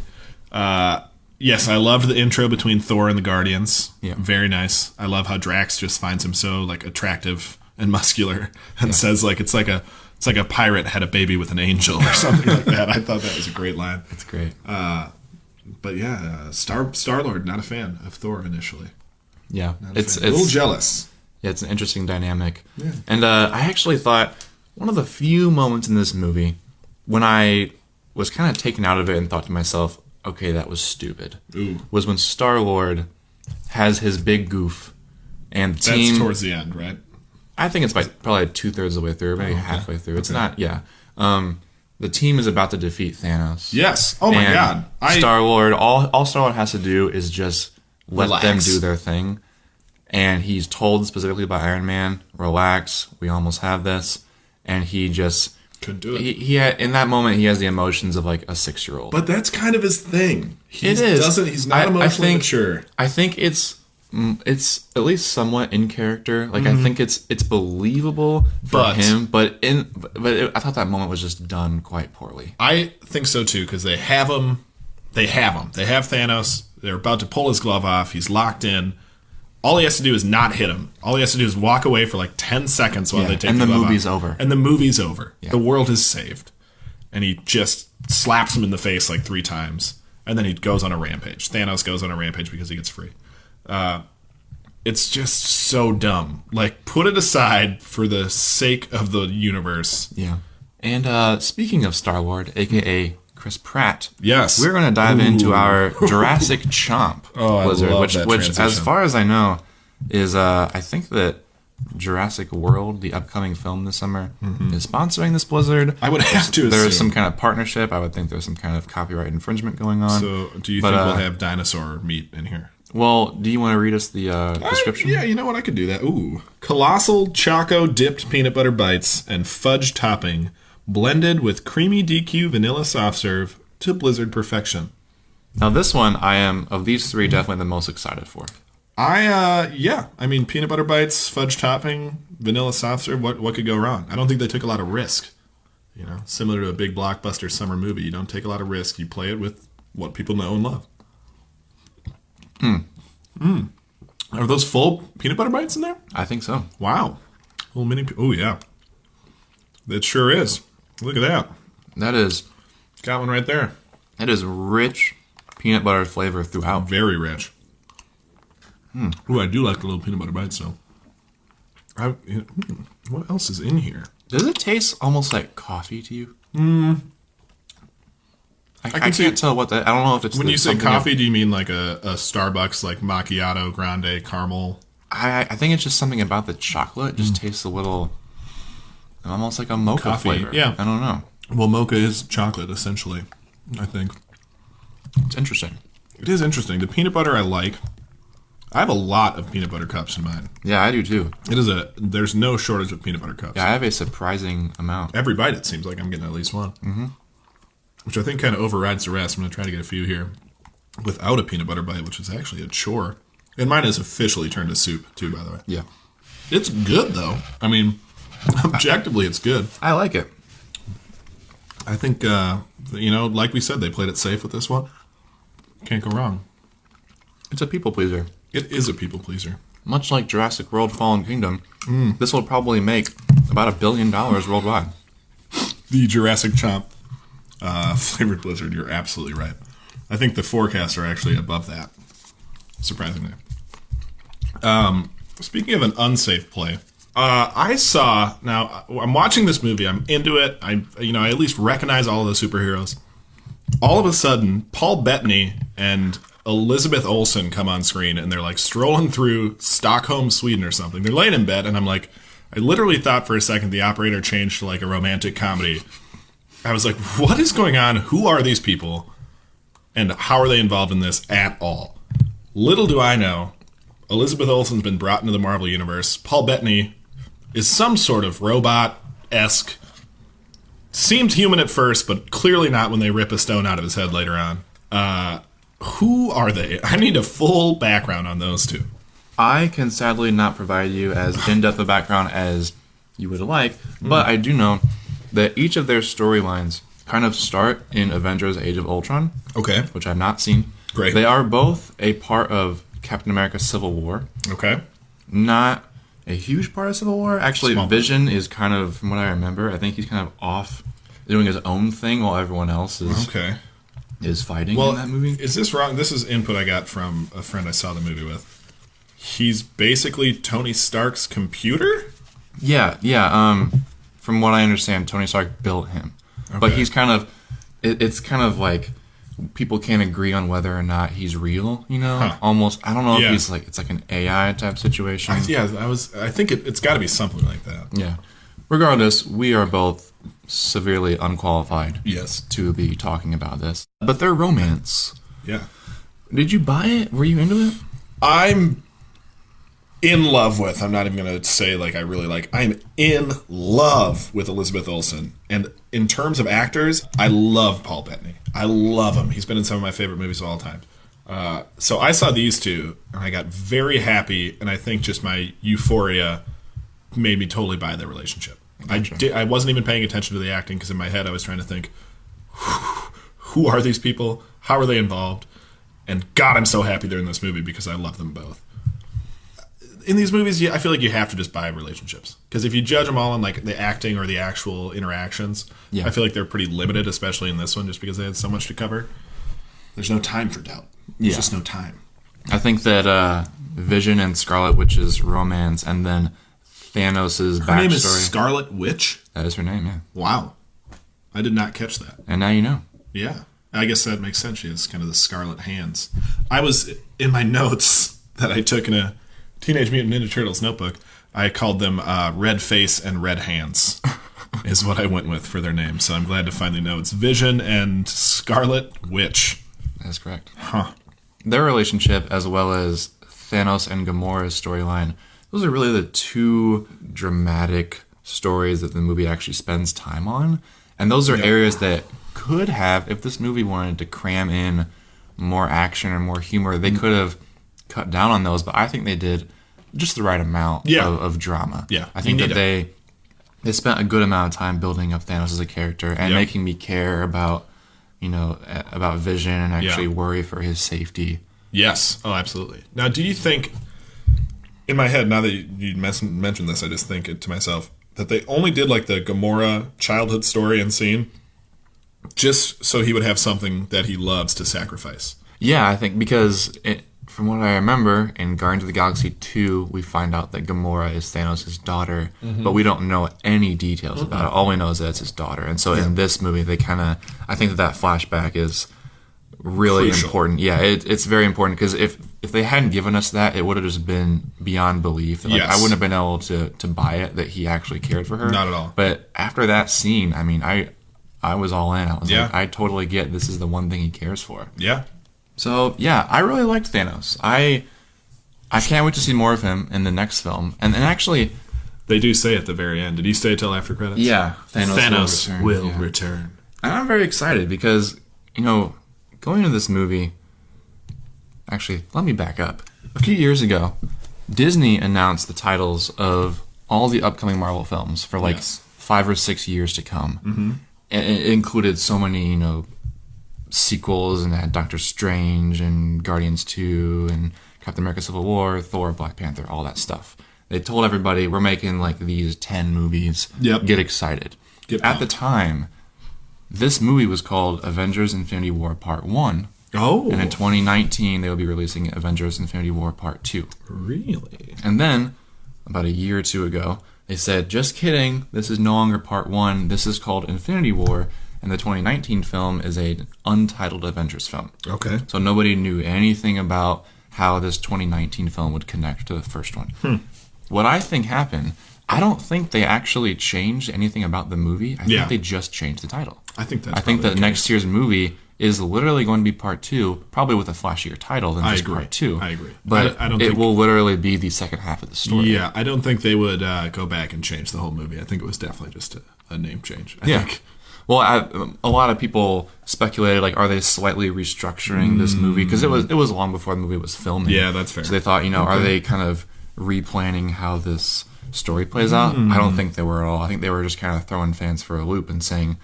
Yes, I loved the intro between Thor and the Guardians. Yeah. Very nice. I love how Drax just finds him so like attractive and muscular and says like it's like a pirate had a baby with an angel or something like that. I thought that was a great line. It's great. But Star-Lord, not a fan of Thor initially. Yeah, it's a little jealous. Yeah, it's an interesting dynamic. Yeah. And I actually thought one of the few moments in this movie when I was kind of taken out of it and thought to myself, okay, that was stupid, was when Star-Lord has his big goof and the team... That's towards the end, right? I think it's probably 2/3 of the way through, maybe halfway through. It's not, the team is about to defeat Thanos. Yes. Oh my God. Star-Lord, all Star-Lord has to do is just let them do their thing. And he's told specifically by Iron Man, relax, we almost have this. And he just... couldn't do it. He had, in that moment, he has the emotions of like a 6-year-old. But that's kind of his thing. He's not emotionally mature. I think it's at least somewhat in character. Like I think it's believable for him, but I thought that moment was just done quite poorly. I think so too, because they have him. They have Thanos. They're about to pull his glove off. He's locked in. All he has to do is not hit him. All he has to do is walk away for like 10 seconds while they take the glove off. And the movie's over. And the movie's over. Yeah. The world is saved. and he just slaps him in the face like 3 times, and then he goes on a rampage. Thanos goes on a rampage because he gets free. It's just so dumb. Like, put it aside for the sake of the universe. Yeah. And speaking of Star-Lord, a.k.a. Chris Pratt, yes, we're going to dive into our Jurassic Chomp Blizzard, I love which transition. as far as I know, is I think that Jurassic World, the upcoming film this summer, is sponsoring this Blizzard. I would have to There's assume. some kind of partnership. I would think there's some kind of copyright infringement going on. So, do you think we'll have dinosaur meat in here? Well, do you want to read us the description? Yeah, you know what? I could do that. Ooh. Colossal choco-dipped peanut butter bites and fudge topping blended with creamy DQ vanilla soft serve to Blizzard perfection. Now, this one, I am, of these 3, definitely the most excited for. I mean, peanut butter bites, fudge topping, vanilla soft serve, what could go wrong? I don't think they took a lot of risk. You know, similar to a big blockbuster summer movie, you don't take a lot of risk. You play it with what people know and love. Are those full peanut butter bites in there? I think so. Wow. Little mini. Oh, yeah. It sure is. Look at that. That is Got one right there. rich peanut butter flavor throughout. Very rich. Ooh, I do like the little peanut butter bites, though. What else is in here? Does it taste almost like coffee to you? I can't tell what that. I don't know if it's When you say something coffee, do you mean like a Starbucks, like macchiato, grande, caramel? I think it's just something about the chocolate. It just tastes a little, almost like a mocha Coffee, flavor. yeah. I don't know. Well, mocha is chocolate, essentially, I think. It's interesting. It is interesting. The peanut butter I like. I have a lot of peanut butter cups in mine. Yeah, I do too. There's no shortage of peanut butter cups. Yeah, I have a surprising amount. Every bite, it seems like I'm getting at least one. Mm-hmm. Which I think kind of overrides the rest. I'm going to try to get a few here without a peanut butter bite, which is actually a chore. And mine has officially turned to soup, too, by the way. Yeah. It's good, though. I mean, objectively, it's good. I like it. I think, like we said, they played it safe with this one. Can't go wrong. It's a people pleaser. It is a people pleaser. Much like Jurassic World Fallen Kingdom, this will probably make about $1 billion worldwide. The Jurassic Chomp flavored Blizzard, you're absolutely right. I think the forecasts are actually above that, surprisingly. Speaking of an unsafe play, I'm watching this movie, I'm into it, I at least recognize all of the superheroes. All of a sudden, Paul Bettany and Elizabeth Olsen come on screen, and they're like strolling through Stockholm, Sweden or something. They're laying in bed, and I'm like, I literally thought for a second the operator changed to like a romantic comedy. I was like, what is going on? Who are these people? And how are they involved in this at all? Little do I know, Elizabeth Olsen's been brought into the Marvel Universe. Paul Bettany is some sort of robot-esque. Seemed human at first, but clearly not when they rip a stone out of his head later on. Who are they? I need a full background on those two. I can sadly not provide you as in-depth a background as you would like, but I do know that each of their storylines kind of start in Avengers Age of Ultron, Okay. which I've not seen. Great. They are both a part of Captain America Civil War. Okay. Not a huge part of Civil War. Actually, Small. Vision is kind of, from what I remember, I think he's kind of off doing his own thing while everyone else is fighting in that movie. Is this wrong? This is input I got from a friend I saw the movie with. He's basically Tony Stark's computer? Yeah. From what I understand, Tony Stark built him. Okay. But he's kind of, it's kind of like people can't agree on whether or not he's real, Huh. Almost, I don't know if he's like, it's like an AI type situation. I think it's got to be something like that. Yeah. Regardless, we are both severely unqualified Yes. to be talking about this. But their romance. Yeah. Did you buy it? Were you into it? I'm in love with, I'm not even going to say like I really like, I'm in love with Elizabeth Olsen. And in terms of actors, I love Paul Bettany. I love him. He's been in some of my favorite movies of all time. So I saw these two, and I got very happy, and I think just my euphoria made me totally buy their relationship. Gotcha. I wasn't even paying attention to the acting, because in my head I was trying to think, who are these people? How are they involved? And God, I'm so happy they're in this movie, because I love them both. in these movies, I feel like you have to just buy relationships. Because if you judge them all on like the acting or the actual interactions, I feel like they're pretty limited, especially in this one, just because they had so much to cover. There's no time for doubt. There's just no time. I think that Vision and Scarlet Witch's romance, and then Thanos' backstory. Her name is Scarlet Witch? That is her name, yeah. Wow. I did not catch that. And now you know. Yeah. I guess that makes sense. She has kind of the scarlet hands. I was, in my notes that I took in a Teenage Mutant Ninja Turtles notebook, I called them Red Face and Red Hands, is what I went with for their names. So I'm glad to finally know it's Vision and Scarlet Witch. That's correct. Huh. Their relationship, as well as Thanos and Gamora's storyline, those are really the two dramatic stories that the movie actually spends time on. And those are areas that could have, if this movie wanted to cram in more action or more humor, they could have cut down on those. But I think they did just the right amount of drama. Yeah, I think that they spent a good amount of time building up Thanos as a character and making me care about, about Vision and actually worry for his safety. Yes. Oh, absolutely. Now, do you think, in my head, now that you mentioned this, I just think it to myself, that they only did like the Gamora childhood story and scene just so he would have something that he loves to sacrifice? Yeah, I think because from what I remember, in Guardians of the Galaxy 2, we find out that Gamora is Thanos' daughter, but we don't know any details about it. All we know is that it's his daughter. And so in this movie, they I think that flashback is really important. Yeah, it's very important because if they hadn't given us that, it would have just been beyond belief. Like, I wouldn't have been able to buy it that he actually cared for her. Not at all. But after that scene, I mean, I was all in. I was like, I totally get this is the one thing he cares for. Yeah. So, yeah, I really liked Thanos. I can't wait to see more of him in the next film. And actually... They do say at the very end. Did he stay till after credits? Yeah. Thanos will return. And I'm very excited because, going into this movie... Actually, let me back up. A few years ago, Disney announced the titles of all the upcoming Marvel films for 5 or 6 years to come. Mm-hmm. And it included so many, sequels, and it had Doctor Strange and Guardians 2 and Captain America Civil War, Thor, Black Panther, all that stuff. They told everybody, we're making like these 10 movies. Yep. Get excited. At the time, this movie was called Avengers Infinity War Part 1. Oh. And in 2019, they will be releasing Avengers Infinity War Part 2. Really? And then, about a year or two ago, they said, just kidding, this is no longer Part 1. This is called Infinity War. And the 2019 film is an untitled Avengers film. Okay. So nobody knew anything about how this 2019 film would connect to the first one. What I think happened, I don't think they actually changed anything about the movie. I think they just changed the title. I think that next year's movie is literally going to be Part 2, probably with a flashier title than just Part 2. I agree. But I don't it think will literally be the second half of the story. Yeah, I don't think they would go back and change the whole movie. I think it was definitely just a name change. I think. Well, a lot of people speculated, like, are they slightly restructuring this movie? Because it was long before the movie was filming. Yeah, that's fair. So they thought, are they kind of replanning how this story plays out? I don't think they were at all. I think they were just kind of throwing fans for a loop and saying,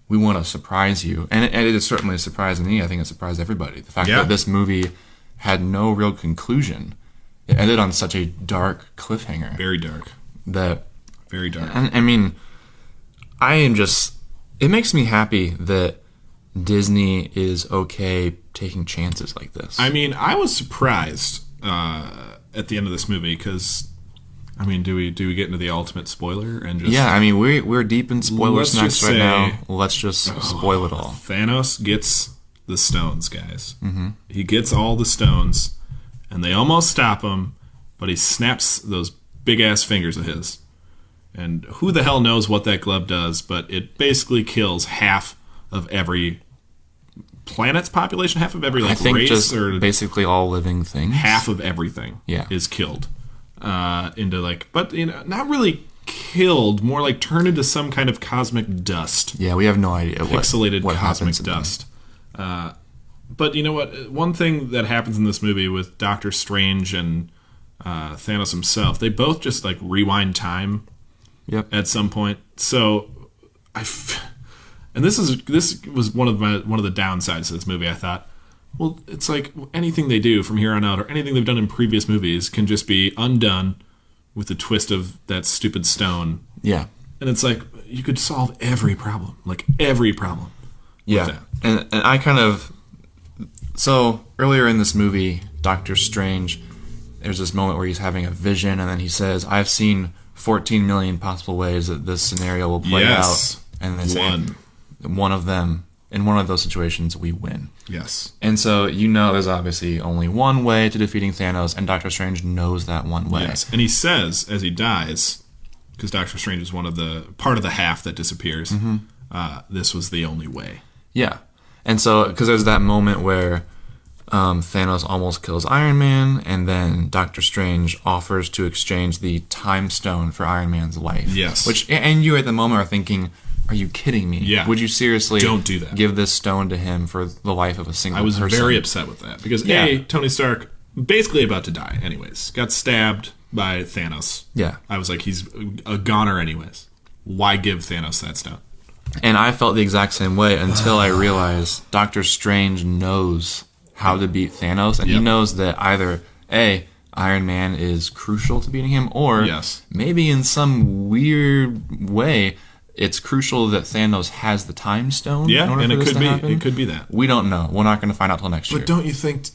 we want to surprise you. And it is certainly surprising me. I think it surprised everybody. The fact that this movie had no real conclusion. It ended on such a dark cliffhanger. Very dark. Very dark. And, I mean, I am just... It makes me happy that Disney is okay taking chances like this. I mean, I was surprised at the end of this movie because, I mean, do we get into the ultimate spoiler and just? Yeah, I mean, we're deep in spoiler snacks right now. Let's just spoil it all. Thanos gets the stones, guys. Mm-hmm. He gets all the stones, and they almost stop him, but he snaps those big ass fingers of his. And who the hell knows what that glove does, but it basically kills half of every planet's population, half of every I think race, just or basically all living things. Half of everything is killed. But not really killed, more like turned into some kind of cosmic dust. Yeah, we have no idea pixelated what cosmic dust. But you know what? One thing that happens in this movie with Doctor Strange and Thanos himself, they both just like rewind time. Yep. At some point, so and this was one of the downsides of this movie. I thought Well, it's like anything they do from here on out, or anything they've done in previous movies, can just be undone with the twist of that stupid stone. Yeah. And it's like, you could solve every problem. Like, every problem. Yeah. And I kind of... So, earlier in this movie, Doctor Strange, there's this moment where he's having a vision, and then he says, I've seen 14 million possible ways that this scenario will play out. And they say, one of them, in one of those situations, we win. Yes. And so, there's obviously only one way to defeating Thanos, and Doctor Strange knows that one way. Yes. And he says, as he dies, because Doctor Strange is part of the half that disappears, this was the only way. Yeah. And so, because there's that moment where Thanos almost kills Iron Man, and then Doctor Strange offers to exchange the Time Stone for Iron Man's life. Yes. And you at the moment are thinking, are you kidding me? Yeah. Would you seriously don't do that. Give this stone to him for the life of a single person? I was very upset with that. Because, Tony Stark, basically about to die anyways, got stabbed by Thanos. Yeah. I was like, he's a goner anyways. Why give Thanos that stone? And I felt the exact same way until I realized Doctor Strange knows how to beat Thanos, and he knows that either A, Iron Man is crucial to beating him, or maybe in some weird way it's crucial that Thanos has the Time Stone. Yeah, and it could be that. We don't know. We're not going to find out till next year. But don't you think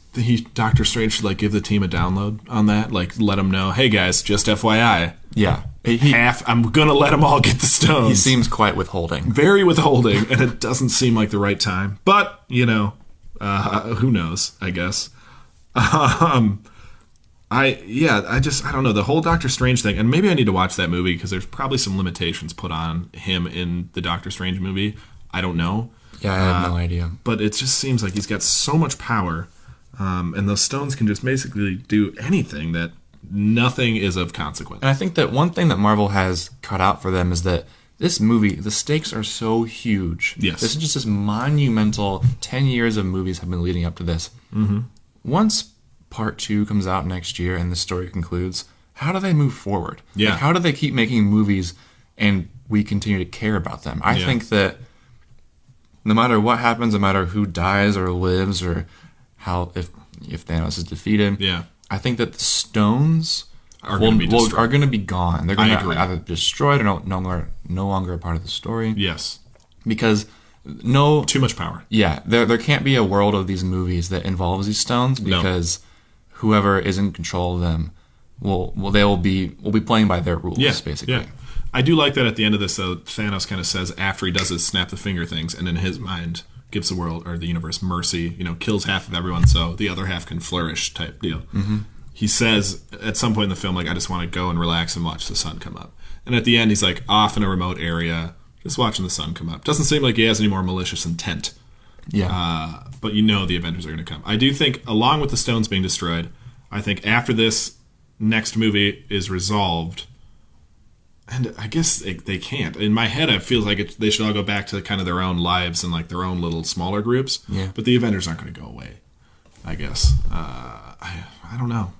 Doctor Strange should give the team a download on that? Let them know, hey guys, just FYI. Yeah. I'm going to let them all get the stones. He seems quite withholding. Very withholding, and it doesn't seem like the right time. But, who knows, I guess. I don't know, the whole Doctor Strange thing, and maybe I need to watch that movie because there's probably some limitations put on him in the Doctor Strange movie. I don't know. Yeah, I have no idea. But it just seems like he's got so much power, and those stones can just basically do anything that nothing is of consequence. And I think that one thing that Marvel has cut out for them is that this movie, the stakes are so huge. Yes. This is just this monumental 10 years of movies have been leading up to this. Mm-hmm. Once Part 2 comes out next year and the story concludes, how do they move forward? Yeah. How do they keep making movies and we continue to care about them? I think that no matter what happens, no matter who dies or lives or if Thanos is defeated, I think that the stones are going to be gone. They're going to be either destroyed or no longer a part of the story. Yes. Because too much power. Yeah, there can't be a world of these movies that involves these stones because whoever is in control of them will be playing by their rules, basically. Yeah. I do like that at the end of this, though, Thanos kind of says after he does his snap the finger things, and in his mind gives the world or the universe mercy, kills half of everyone so the other half can flourish type deal. Mm-hmm. He says at some point in the film, I just want to go and relax and watch the sun come up. And at the end, he's off in a remote area, just watching the sun come up. Doesn't seem like he has any more malicious intent. Yeah. But the Avengers are going to come. I do think, along with the stones being destroyed, I think after this next movie is resolved, and I guess they can't. In my head, it feels like they should all go back to kind of their own lives and their own little smaller groups. Yeah. But the Avengers aren't going to go away, I guess. I don't know.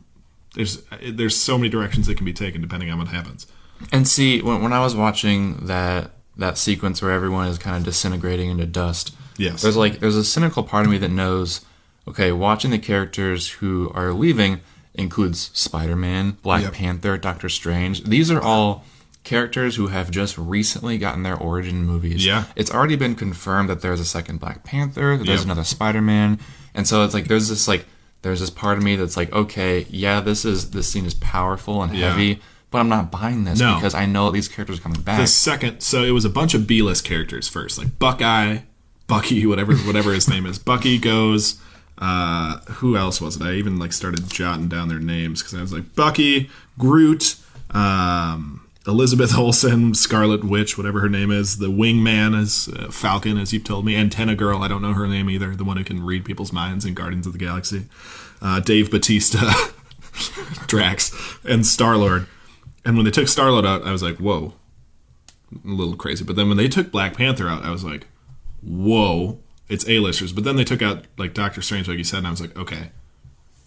There's so many directions that can be taken depending on what happens. And see, when I was watching that sequence where everyone is kind of disintegrating into dust, there's a cynical part of me that knows, okay, watching the characters who are leaving includes Spider-Man, Black Panther, Doctor Strange. These are all characters who have just recently gotten their origin movies. Yeah. It's already been confirmed that there's a second Black Panther, that there's another Spider-Man, and so it's there's this part of me that's okay, this scene is powerful and heavy, but I'm not buying this because I know these characters are coming back. So it was a bunch of B-list characters first, Bucky, whatever his name is. Bucky goes. Who else was it? I even started jotting down their names because I was Bucky, Groot, Elizabeth Olsen, Scarlet Witch, whatever her name is. The Wingman is Falcon, as you've told me. Antenna Girl, I don't know her name either. The one who can read people's minds in Guardians of the Galaxy. Dave Bautista, Drax, and Star-Lord. And when they took Star-Lord out, I was whoa. A little crazy. But then when they took Black Panther out, I was whoa. It's A-listers. But then they took out Doctor Strange, like you said, and I was okay,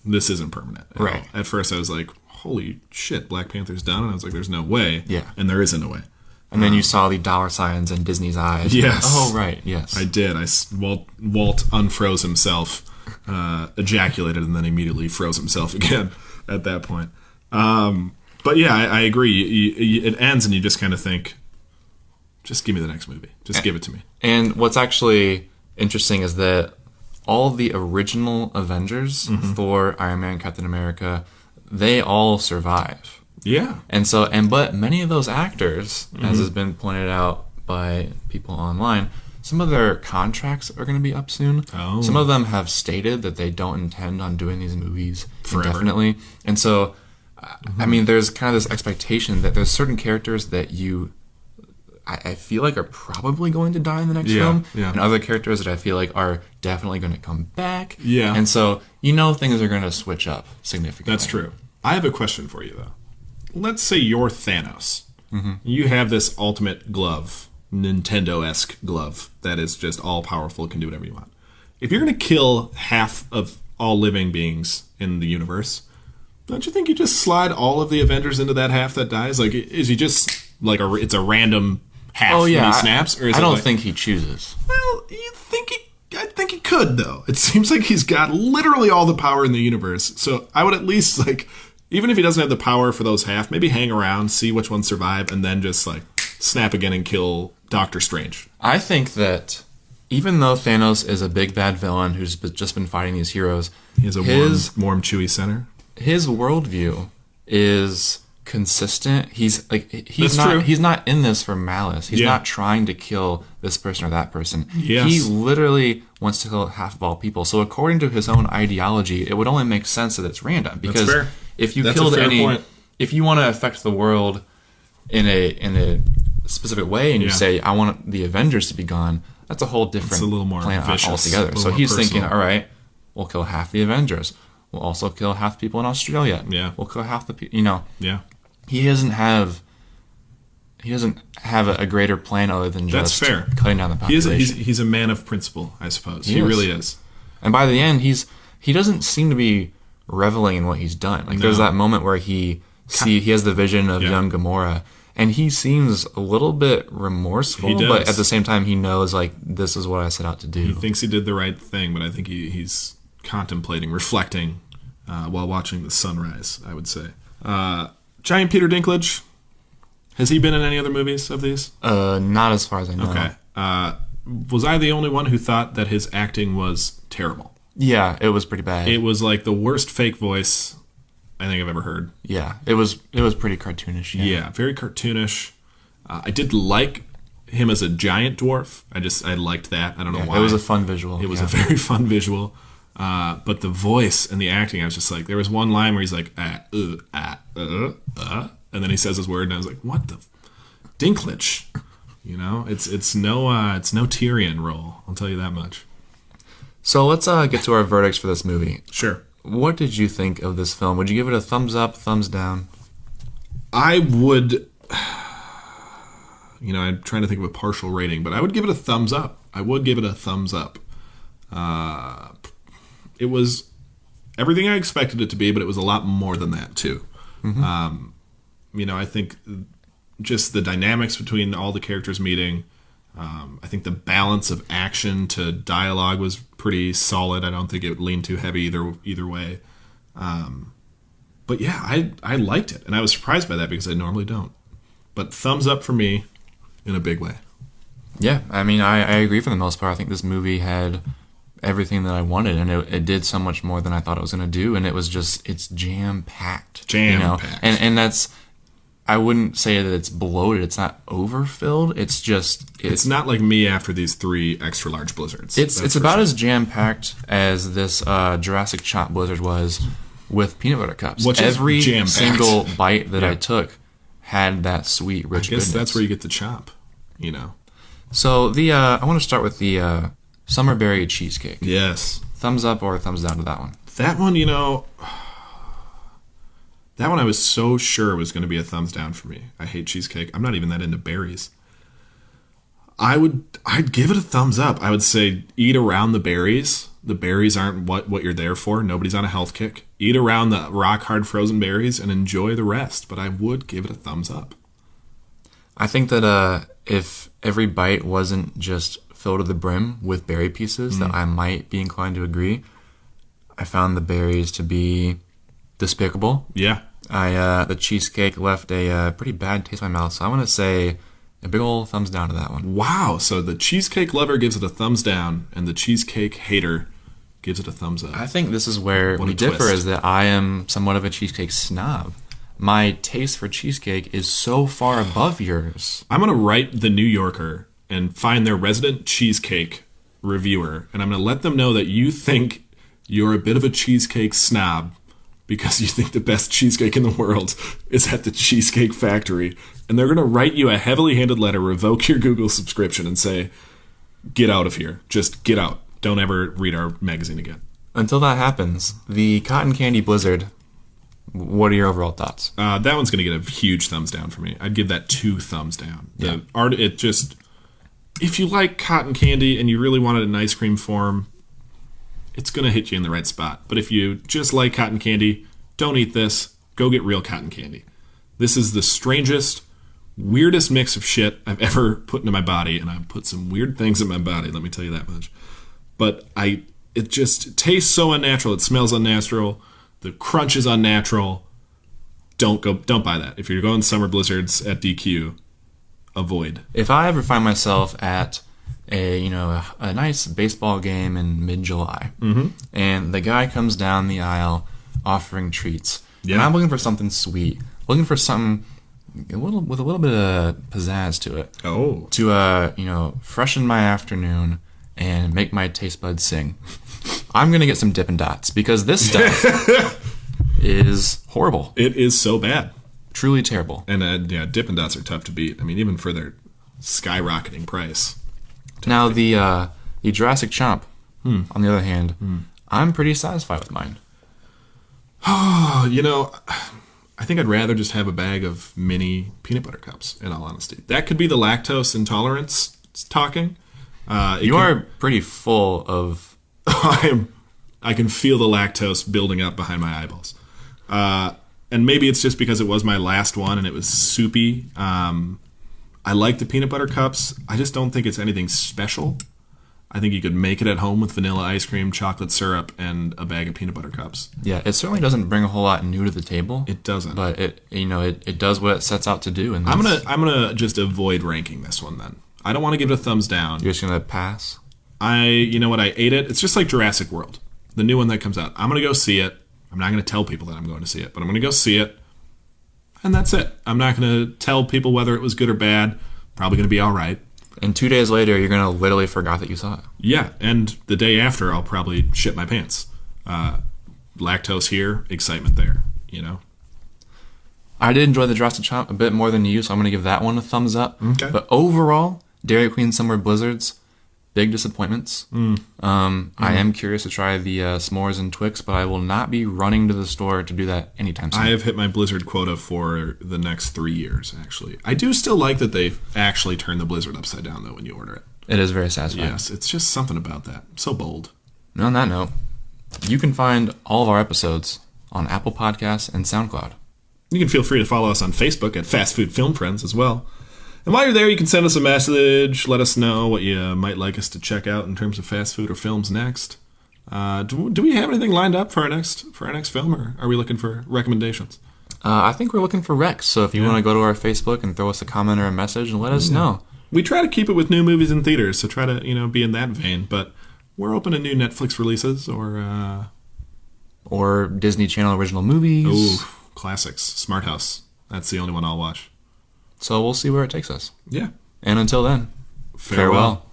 this isn't permanent. Right. At first I was holy shit, Black Panther's done, and I was there's no way. Yeah. And there isn't a way. And then you saw the dollar signs in Disney's eyes. Yes. Oh, right, yes. I did. Walt unfroze himself ejaculated and then immediately froze himself again at that point. But yeah, I agree. It ends and you just kind of think, just give me the next movie. Just give it to me. And what's actually interesting is that all the original Avengers, Thor, Iron Man, Captain America, they all survive. Yeah. But many of those actors, as has been pointed out by people online, some of their contracts are going to be up soon. Oh. Some of them have stated that they don't intend on doing these movies Forever. indefinitely. And so, I mean, there's kind of this expectation that there's certain characters that I feel like are probably going to die in the next film, and other characters that I feel like are definitely going to come back. Yeah. And so, things are going to switch up significantly. That's true. I have a question for you, though. Let's say you're Thanos. You have this ultimate glove, Nintendo-esque glove, that is just all-powerful, can do whatever you want. If you're going to kill half of all living beings in the universe, don't you think you just slide all of the Avengers into that half that dies? Like, is he just, like, it's a random half when he snaps? Or is I don't like, think he chooses. Well, I think he could, though. It seems like he's got literally all the power in the universe. So I would at least, like, even if he doesn't have the power for those half, maybe hang around, see which ones survive, and then just, like, snap again and kill Doctor Strange. I think that even though Thanos is a big bad villain who's just been fighting these heroes, he has a warm, chewy center. His worldview is consistent. He's true. He's not in this for malice. He's not trying to kill this person or that person. Yes. He literally wants to kill half of all people. So according to his own ideology, it would only make sense that it's random. Because That's fair. if you That's killed a fair point. if you want to affect the world in a specific way, and you say, I want the Avengers to be gone, that's a whole different It's a little more plan vicious, altogether. a little So more he's personal. thinking, all right, we'll kill half the Avengers. We'll also kill half the people in Australia. Yeah. We'll kill half the people, Yeah. He doesn't have a greater plan other than just That's fair. cutting down the population. He's a man of principle, I suppose. He is. really is. And by the end, he doesn't seem to be reveling in what he's done. Like there's that moment where he has the vision of young Gamora, and he seems a little bit remorseful, He does. but at the same time he knows like this is what I set out to do. He thinks he did the right thing, but I think he's contemplating, reflecting while watching the sunrise, I would say. Giant Peter Dinklage, has he been in any other movies of these? Not as far as I know. Okay. Was I the only one who thought that his acting was terrible? Yeah, it was pretty bad. It was like the worst fake voice I think I've ever heard. Yeah, it was pretty cartoonish. Yeah, very cartoonish. I did like him as a giant dwarf. I liked that. I don't know why. It was a fun visual. It was a very fun visual. But the voice and the acting, I was just like, there was one line where he's like, and then he says his word, and I was like, what the Dinklage? It's no Tyrion role. I'll tell you that much. So let's get to our verdicts for this movie. Sure. What did you think of this film? Would you give it a thumbs up, thumbs down? I would. I'm trying to think of a partial rating, but I would give it a thumbs up. It was everything I expected it to be, but it was a lot more than that too. I think just the dynamics between all the characters meeting. I think the balance of action to dialogue was pretty solid. I don't think it leaned too heavy either way. But yeah, I liked it, and I was surprised by that because I normally don't. But thumbs up for me in a big way. Yeah, I mean, I agree for the most part. I think this movie had everything that I wanted, and it did so much more than I thought it was going to do, and it's jam-packed. Jam-packed. And that's, I wouldn't say that it's bloated. It's not overfilled. It's just... It's not like me after these 3 extra large blizzards. It's about as jam-packed as this Jurassic Chomp blizzard was with peanut butter cups. Every single bite that I took had that sweet, rich goodness. That's where you get the chomp, So I want to start with the summer berry cheesecake. Yes. Thumbs up or thumbs down to that one? That one, that one I was so sure was going to be a thumbs down for me. I hate cheesecake. I'm not even that into berries. I'd give it a thumbs up. I would say eat around the berries. The berries aren't what you're there for. Nobody's on a health kick. Eat around the rock hard frozen berries and enjoy the rest. But I would give it a thumbs up. I think that if every bite wasn't just filled to the brim with berry pieces, that I might be inclined to agree. I found the berries to be despicable. Yeah. The cheesecake left a pretty bad taste in my mouth, so I want to say a big old thumbs down to that one. Wow. So the cheesecake lover gives it a thumbs down, and the cheesecake hater gives it a thumbs up. I think this is where we differ, is that I am somewhat of a cheesecake snob. My taste for cheesecake is so far above yours. I'm going to write the New Yorker and find their resident cheesecake reviewer, and I'm going to let them know that you think you're a bit of a cheesecake snob because you think the best cheesecake in the world is at the Cheesecake Factory. And they're going to write you a heavily handed letter, revoke your Google subscription, and say, get out of here. Just get out. Don't ever read our magazine again. Until that happens, the Cotton Candy Blizzard, what are your overall thoughts? That one's going to get a huge thumbs down for me. I'd give that 2 thumbs down. The art, if you like cotton candy and you really want it in ice cream form, it's going to hit you in the right spot. But if you just like cotton candy, don't eat this. Go get real cotton candy. This is the strangest, weirdest mix of shit I've ever put into my body, and I've put some weird things in my body, let me tell you that much. But it just tastes so unnatural. It smells unnatural. The crunch is unnatural. Don't buy that. If you're going summer blizzards at DQ, avoid. If I ever find myself at a nice baseball game in mid-July, and the guy comes down the aisle offering treats, and I'm looking for something sweet, looking for something with a little bit of pizzazz to it, to freshen my afternoon and make my taste buds sing, I'm gonna get some Dippin' Dots, because this stuff is horrible. It is so bad, truly terrible. And Dippin' Dots are tough to beat. I mean, even for their skyrocketing price. Now, the Jurassic Chomp, on the other hand, I'm pretty satisfied with mine. I think I'd rather just have a bag of mini peanut butter cups, in all honesty. That could be the lactose intolerance talking. You are pretty full of... I can feel the lactose building up behind my eyeballs. And maybe it's just because it was my last one and it was soupy. I like the peanut butter cups. I just don't think it's anything special. I think you could make it at home with vanilla ice cream, chocolate syrup, and a bag of peanut butter cups. Yeah, it certainly doesn't bring a whole lot new to the table. It doesn't. But it does what it sets out to do. And I'm gonna just avoid ranking this one then. I don't want to give it a thumbs down. You're just gonna pass? I ate it. It's just like Jurassic World, the new one that comes out. I'm gonna go see it. I'm not gonna tell people that I'm going to see it, but I'm gonna go see it. And that's it. I'm not going to tell people whether it was good or bad. Probably going to be all right. And 2 days later, you're going to literally forgot that you saw it. Yeah, and the day after, I'll probably shit my pants. Lactose here, excitement there, I did enjoy the Jurassic Chomp a bit more than you, so I'm going to give that one a thumbs up. Okay. But overall, Dairy Queen Summer Blizzards, big disappointments. I am curious to try the s'mores and Twix, but I will not be running to the store to do that anytime soon. I have hit my Blizzard quota for the next 3 years, actually. I do still like that they actually turn the Blizzard upside down, though, when you order it. It is very satisfying. Yes, it's just something about that. So bold. And on that note, you can find all of our episodes on Apple Podcasts and SoundCloud. You can feel free to follow us on Facebook at Fast Food Film Friends as well. And while you're there, you can send us a message. Let us know what you might like us to check out in terms of fast food or films next. Do we have anything lined up for our next film, or are we looking for recommendations? I think we're looking for recs. So if you want to go to our Facebook and throw us a comment or a message and let us know. We try to keep it with new movies in theaters, so try to be in that vein. But we're open to new Netflix releases or Disney Channel original movies. Ooh, classics. Smart House. That's the only one I'll watch. So we'll see where it takes us. Yeah. And until then, farewell.